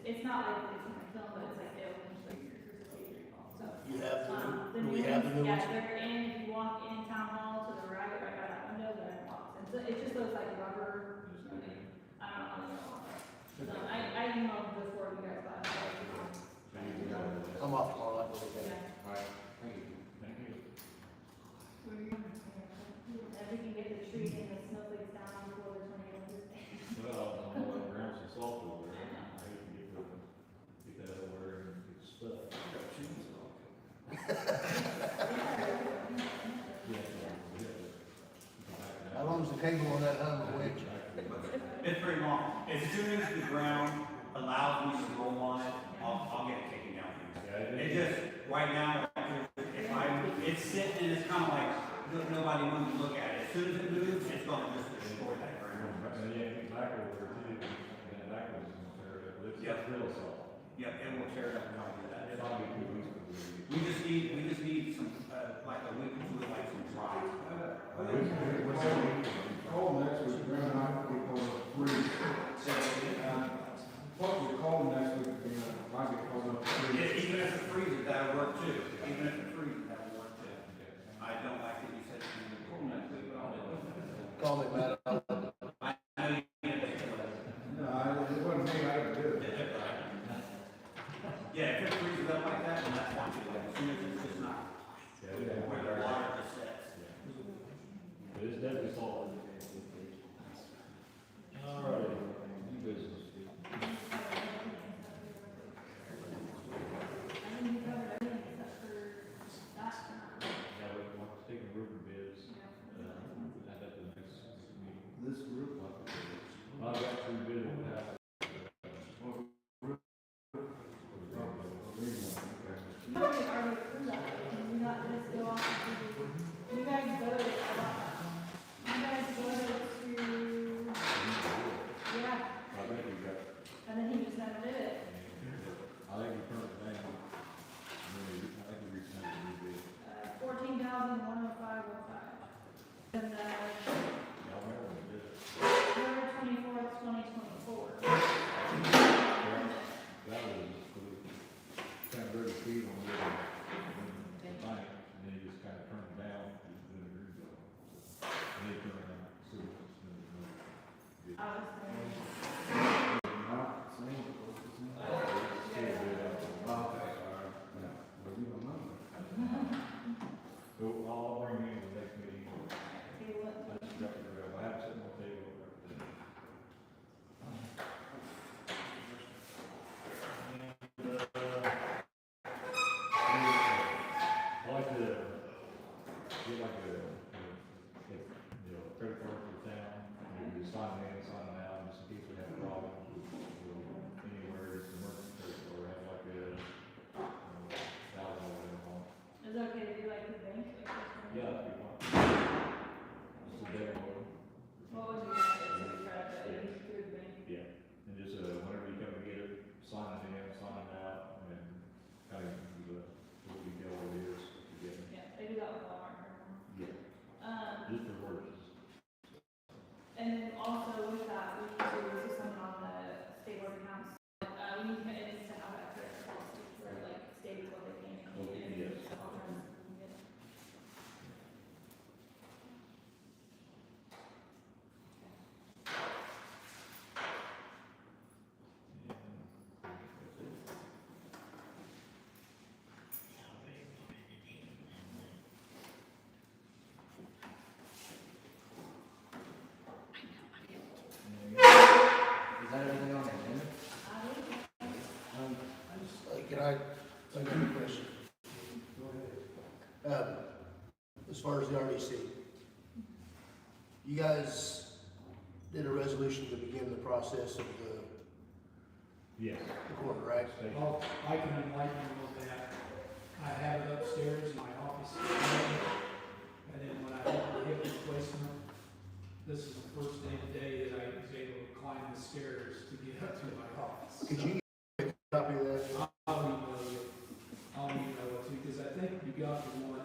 It's not like it's gonna kill, but it's like they'll eventually here's the safety clause, so. You have the, The do new we have the ones, new yeah, ones? they're in, if you walk in town hall to the right by that window, there it walks in, so it just looks like rubber, I don't know how to know. So I emailed before you guys got it. I'm off tomorrow, I believe that. Yeah. Alright, thank you. Thank you. If we can get the tree and the snowflakes down cable on that hub or which. It's pretty long. As soon as the ground allows me to roll on it, I'll get it taken down. It just, right now, if it's sitting and it's kind of like, nobody wants to look at it. As soon as it moves, it's gonna just destroy that ground. And yeah, get back over there too, and back over there, it's Yep. real soft. Yep, it will tear it up and I'll do that. It might be 2 weeks before we We just need some, like a week or two, like some dry. Cold next week, we're not going to freeze. What we call next week, might be cold enough to freeze. Yeah, even if it freezes, that'll work too. Even if it freezes, that'll work too. I don't like that you said it's gonna be cold next week, but I'll do it. Call me, Matt. I know you can't take it. No, it wasn't me, I could do it. Yeah, if it freezes up like that, then that's one thing. As soon as it's just not where the water just sets. But it's definitely solid. All right, new business. I think you covered everything except for that. Yeah, we want to take river bids, add that to the next meeting. This group, I've got 3 bids on that. You already approved that, and we got this go off to, you guys voted, you guys voted to, yeah, I think we got, and then he just never did it. I think we turned it down. I think we resent the new bid. 14,105.05. And, Y'all remember when we did it? November 24th, 2024. That was, kind of very sweet on the bank, and then he just kind of turned it down, and then agreed to it. And they turned it down, so it's I was there. not saying it was the same. So I'll bring you in the next meeting. They looked. That's exactly right. I have something on the table. I like to get like credit card for the town, maybe just sign in, sign out, just in case we have a problem. Anywhere, it's an emergency, or have like a, $1,000 or whatever on it. Is it okay to do like the bank? Yeah, that'd be fine. Just a demo. What would you guys do to try to do through the bank? Yeah, and just, whenever you come to get it, sign it in, sign it out, and kind of give what we know what it is to get it. Yeah, they do that with Walmart. Yeah. Just for purchase. And then also with that, we need to, this is something on the state board accounts. We need to, it needs to have that credit policy where like states what they can and can't. Okay, yes. Is that everything on the agenda? Can I got a question? As far as the RDC, you guys did a resolution to begin the process of Yes. the quarter, right? Well, I can enlighten you on that. I have it upstairs in my office. And then when I had the hip replacement, this is the first day today that I was able to climb the stairs to get up to my office. Could you get a copy of that? I'll email you. I'll email it to you, because I think you got the one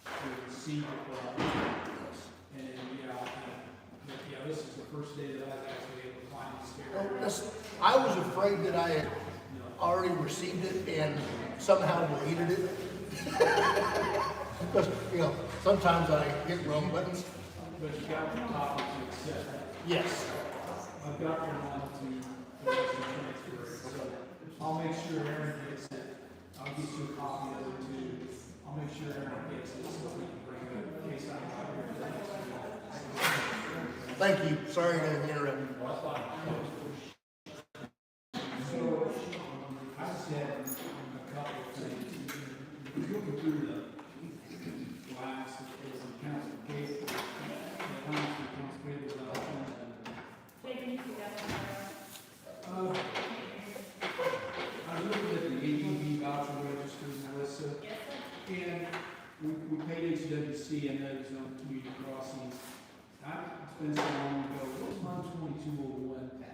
to receive the property. And, this is the first day that I was actually able to climb the stairs. I was afraid that I had already received it and somehow deleted it. Because, sometimes I hit wrong buttons. But you got the copy to accept that. Yes. I've got the one to transfer it, so I'll make sure Aaron gets it. I'll get you a copy of it too. I'll make sure Aaron gets it so we can bring it in case I'm not here for the next meeting. Thank you. Sorry to interrupt. So, I just had a couple of things. Looking through the last, there was some council cases, the council And we paid HWC, I know it's on community crossings. It's been so long ago, what's line 2201?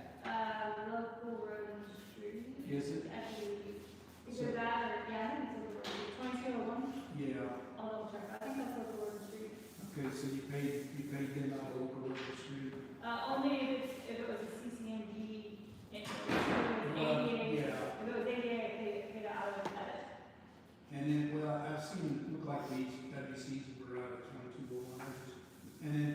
Local road and street. Is it? Actually, either that or, yeah, I think it's local road, 2201. Yeah, I'll double check, I think that's local road and street. okay, so you paid them out of local road and street. Only if it was a CCMG, if it was ADA, Yeah. if it was ADA, I paid it out of edit. And then, well, I've seen it look like these WCs were out of 2201. And then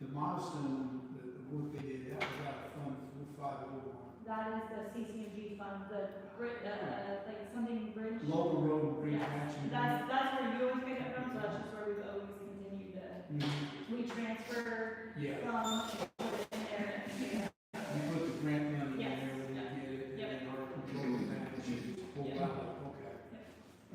the milestone, the work they did, that was out of Fund 4501. That is the CCMG fund, like something bridge. Local road and bridge Yes, matching. that's where you always pick it from, so that's just where we've always continued to, Mhm. we transfer Yeah, from, and put it in there, and pay it. you put the grant money in Yes, there when you yeah. get it, and Yep. then our control of that, you just pull Yeah. out, okay.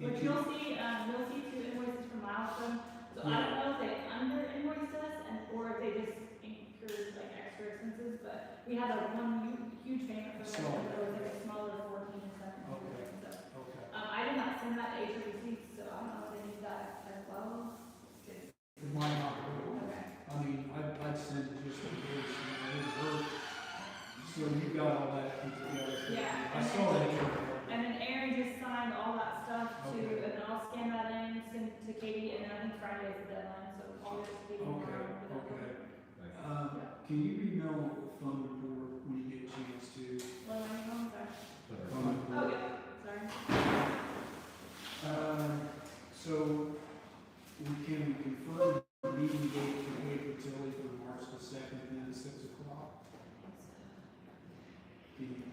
Which you'll see 2 invoices from Milestone, so I don't know if they under invoiced us, or if they just incurred like extra expenses, but we had one huge payment from them, and it was like a smaller 14 or 17. Okay. So, Okay. I did not send that to HRBC, so I don't know if they need that as well. It might not work. Okay. I mean, I'd send it just in case, it work. So you got all that put together. Yeah. I saw that. And then Aaron just signed all that stuff too, Okay. and then I'll scan that in, send it to Katie, and then I think Friday is the deadline, so I'll get it to Katie Okay, tomorrow. for that. okay. Can you email fund report when you get a chance to? What am I on, sorry? Fund report? Oh, yeah, sorry. So, we can confirm the meeting date for Waverly Tilly for March the 2nd and 6 o'clock. Can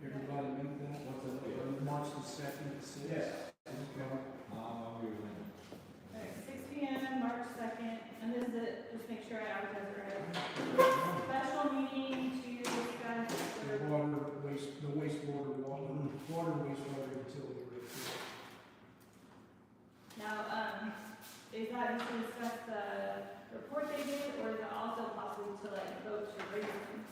everybody make that? March the 2nd at 6? Yes. Okay. I'll be with you. Alright, 6 p.m., March 2nd, and this is it, just make sure I advertise it right. Special meeting to discuss The wastewater wastewater utility rate. now, is that just to discuss the report they did, or is it also possible to like vote to raise them,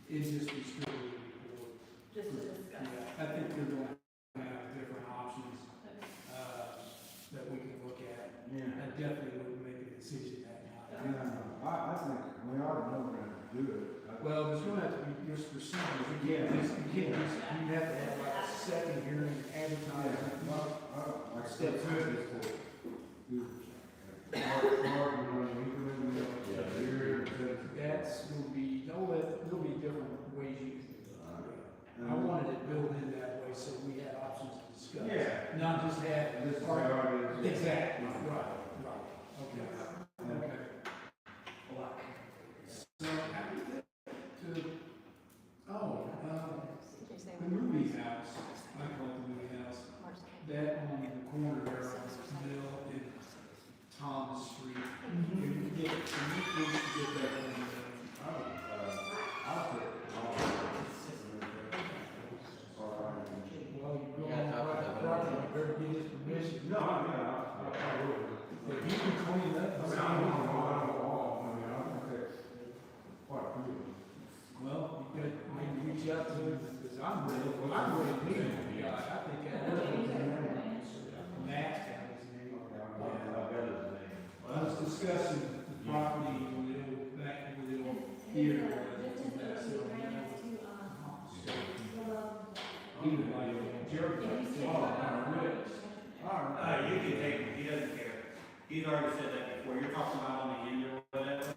It's just a strictly report. just to discuss? Yeah, I think they're going to have different options, Okay. that we can look at. Yeah. I definitely wouldn't make a decision that night. Yeah, I think we ought to know we're gonna do it. Well, there's gonna have to be, there's procedures, you have to have like a second hearing advertising. Like step two is to do, That's gonna be, there'll be different ways you can do it. I wanted it built in that way, so we had options to discuss. Yeah. Not just have. This is how it is. Exactly, right, okay, okay. So, how do you get to, the movie house, I call it the movie house, that on the corner there on Mill and Thomas Street. Can you get that on I'll put, well, you go Yeah, on talk private about property, it. you better get his permission. No, I will. If you can clean it up. I mean, I don't know, quite a few. Well, you could maybe reach out to him, because I'm really meeting with the guy, I think Matt, his name. I was discussing the property when it back when it here. You can take it, he doesn't care. He's already said that before, you're talking about on the end or whatever.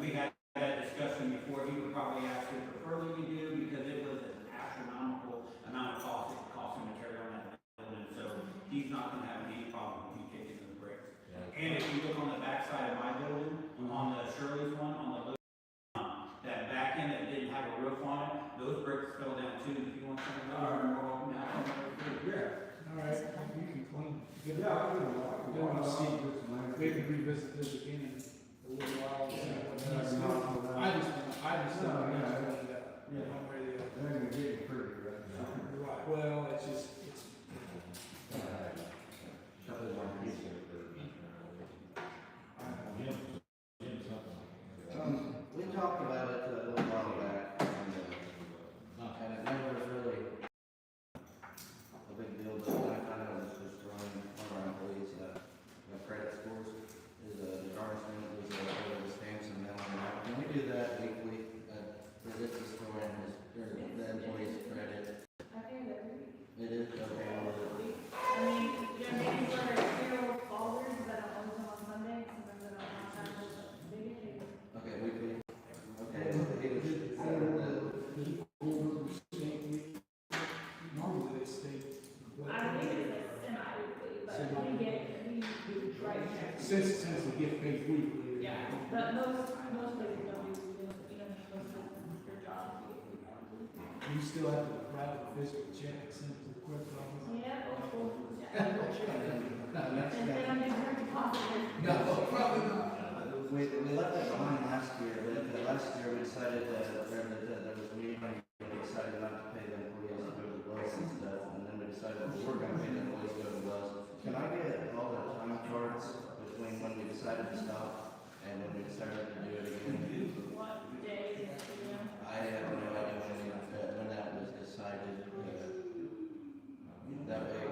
We had that discussion before, he would probably actually prefer we do, because it was an astronomical amount of cost, it cost him to tear down that building, so he's not gonna have any problem with you taking the bricks. And if you look on the backside of my building, on the Shirley's one, on the that back end that didn't have a roof on it, those bricks fell down too, if you want something more open, now, All right, you can clean. Yeah, I do. Then we'll see, maybe revisit this again in a little while. See what he says. I just think we need to clean it up. One way or the other. They're gonna get you pretty, right? Right, well, it's just, it's, we talked about it a little while back, and it never was really a big deal, but when I found out this was throwing one of our employees, But we right here. Since they get paid weekly. Yeah, but most places don't do, you know, you're supposed to, your job. You still have to write a physical check and send it to the clerk's office? Yeah, oh, yeah. No, next, And they don't do direct deposit. No, probably not. we left that behind last year, but last year we decided that there was a meeting, we decided not to pay the employees to go to the wells and stuff, and then we decided that we were gonna pay the employees to go to the wells. Can I get all the time cards between when we decided to stop and when we decided to do it again? What day is it, you know? I have no idea when that was decided. That way,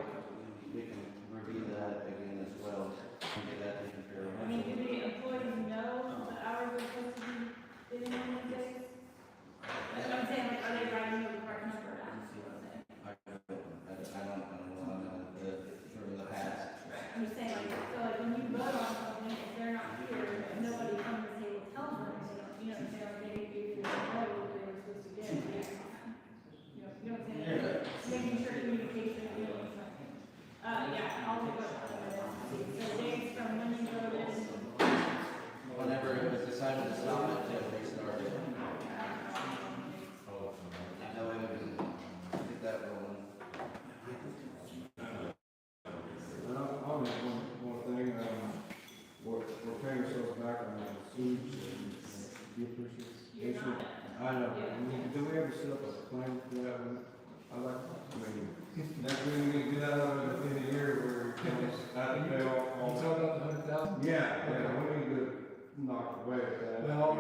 we can review that again as well, and get that taken care of. I mean, do the employees know the hours they're supposed to be doing on these days? That's what I'm saying, like, are they writing you a part number down, is what I'm saying? I don't know on the past. I'm just saying, like, so like, when you vote on something, if they're not here, if nobody comes and say, well, tell them, they don't, you know, what I'm saying, like, maybe you know what they were supposed to get, you know what I'm saying? Making sure communication, you know, what I'm saying. Yeah, I'll do it. So dates from when you voted. Whenever it was decided to stop it, till they started. That way we can get that rolling. And I'll make one thing, we're paying ourselves back on the sewage and gift issue. I know, do we ever set up a plan for that one? I like, next week we can do that at the end of the year where, you know, I have to pay all. You talking about the 100,000? Yeah, we need to knock away at that. Well,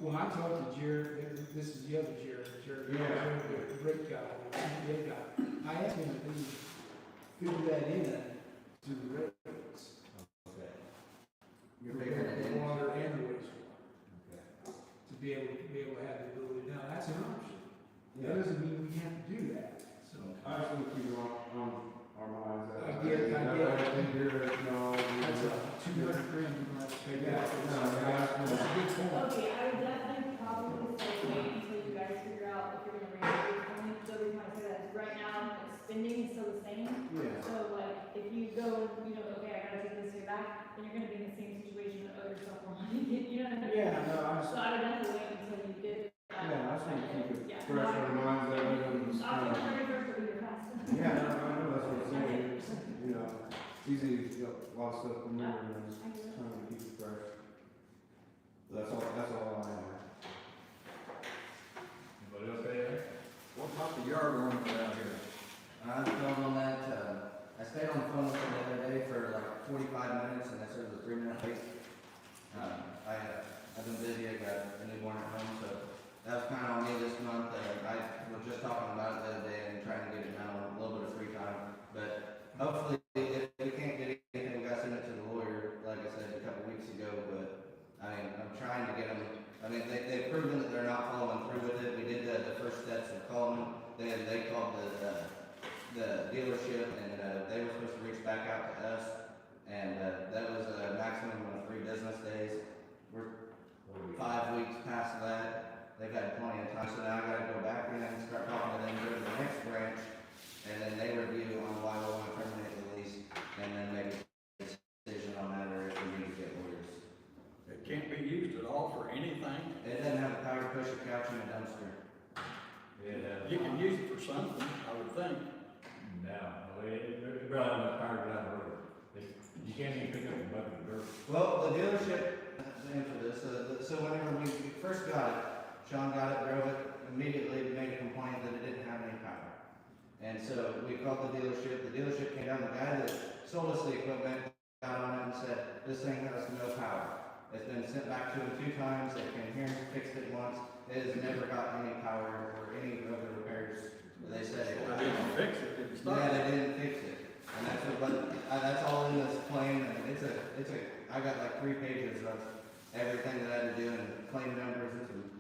when I talked to Jared, this is the other Jared, the great guy, the CPA guy, I asked him if he figure that in to the rates. You're figuring it in. The water and the wastewater. To be able to have the ability, now, that's an option. That doesn't mean we have to do that, so. I just want to keep it on our minds. I get it. I think you're, no. That's a 200 grand you're gonna have to pay Yeah, back. no, That's a good point. Okay, I would definitely probably say wait until you guys figure out if you're gonna raise it. Only the reason why I say that is right now, like, spending is still the same. Yeah. So like, if you go, you know, okay, I gotta take this year back, then you're gonna be in the same situation that other stuff will you know what I mean? Yeah, no, I just, So I would definitely wait until you get. yeah, I just want to keep it Yeah. fresh on our minds that we don't just kind October of. 31st will be your fast. Yeah, no, I know that's what I'm saying, it's, you know, it's easy, you got a lot of stuff to remember, and I'm just trying to keep it fresh. That's all I have. Anybody else say anything? What type of yard work around here? I filled on that, I stayed on the phone with them the other day for like 45 minutes, and I said it was a 3-minute wait. I've been busy, I got a newborn at home, so that was kind of on me this month. I was just talking about it the other day and trying to get it done on a little bit of free time. But hopefully, if we can't get anything, we got to send it to the lawyer, like I said a couple weeks ago. But I mean, I'm trying to get them. I mean, they've proven that they're not following through with it. We did the first steps of calling them. They called the dealership, and they were supposed to reach back out to us. And that was a maximum of 3 business days. We're 5 weeks past that. They've had plenty of time, so now I gotta go back in and start talking to them, go to the next branch, and then they review on why we wanna terminate the lease, and then make a decision on that, or if we need to get lawyers. It can't be used at all for anything. It doesn't have the power to push a couch in a dumpster. You can use it for something, I would think. No, it really not power down the road. You can't even pick up a bucket of dirt. Well, the dealership, to answer this, so whenever we first got it, Sean got it, drove it, immediately made a complaint that it didn't have any power. And so we called the dealership came down, the guy that sold us the equipment got on it and said, this thing has no power. It's been sent back to him 2 times, they came here and fixed it once, it has never got any power or any of the repairs that they said it They didn't fix it, it's not. Yeah, they didn't fix it. And that's what, that's all in this claim, and I got like 3 pages of everything that I had to do and claim numbers.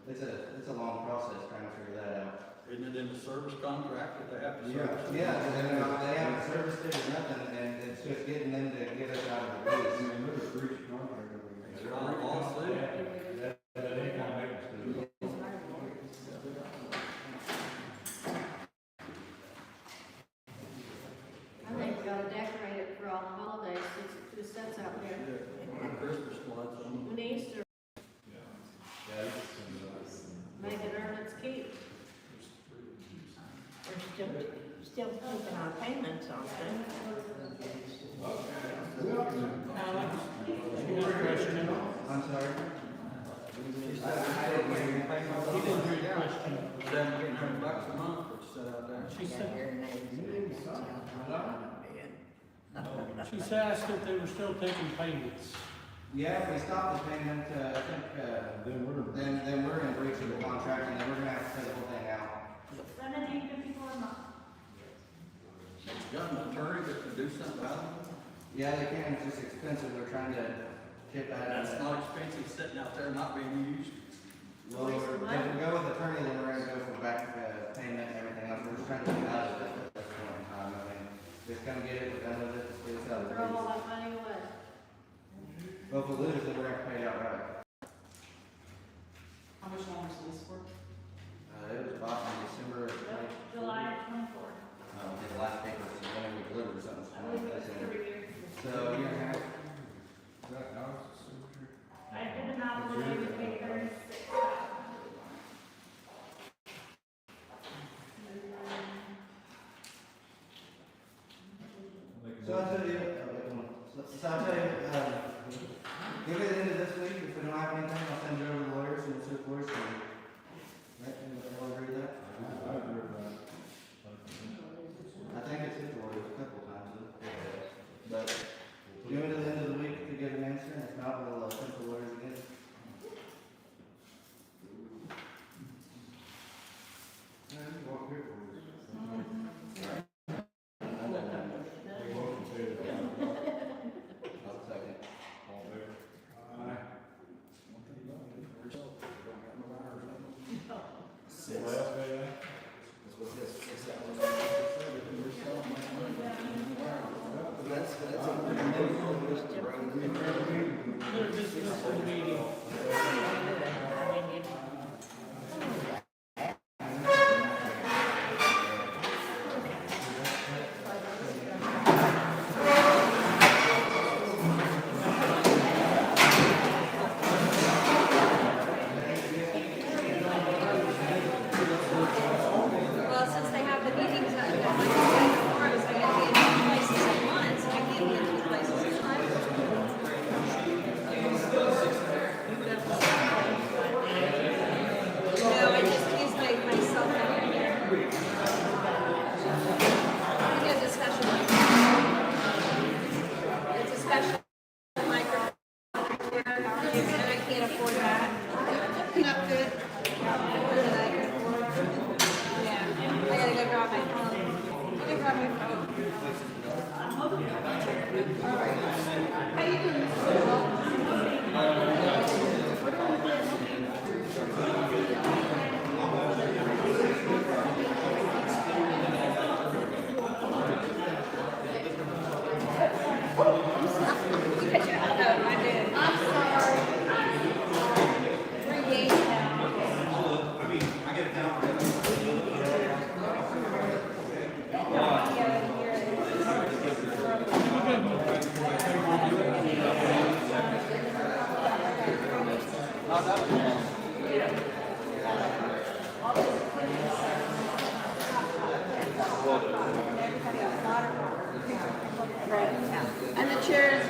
It's a long process trying to figure that out. Isn't it in the service contract that they have to service it? Yeah, they haven't serviced it or nothing, and it's just getting them to get us out of the I lease. mean, look at breach of contract over here. It's not a lawsuit. They kind of make us do it. I think we ought to decorate it for all taking our payments on things. I'm sorry? $1,700 a month, which is out there. She said, Yeah. she asked if they were still taking payments. Yeah, if we stop the payment, I think, then we're in breach of the contract, and then we're gonna have to pay the whole thing out. $17.54 a month. You got an attorney that can do something about it? Yeah, they can, it's just expensive, they're trying to chip at it. That's not expensive, sitting out there not being used. Well, if we go with attorney, then we're gonna go for back, payment and everything else, we're just trying to get out of it at this point in time, I mean, just gonna get it, we're done with it, get us out of the Throw all breach. that money away. Well, if we lose, then we're gonna have to pay it outright. How much longer is this for? It was bought in December of July 24th. the last paper, so when we delivered or something. I believe it's 3 years. So, year and a half. Is that Alex's signature? I did the math today, we paid 36. So I'll tell you, give it into this week, if we don't have anything, I'll send it over to the lawyers and the city lawyers and, right, everyone agree with that? I agree with that. I think it's hit the lawyers a couple of times, but give it to the end of the week to get an answer, and if not, we'll send the lawyers again. Man, you walk here for this. I'll second. All in favor? Anybody else say that? They're dismissing the meeting. Well, since they have the meetings, like I said before, I was gonna be in two places at once, I can't be in two places at once. No, I just use my cell phone here. I think it's a special mic. It's a special microphone here, and I can't afford that. Not good. More than I can afford. Yeah, I gotta go grab my phone. Let me grab my phone. How you doing? I did. I'm sorry. 3 days now. And the chairs.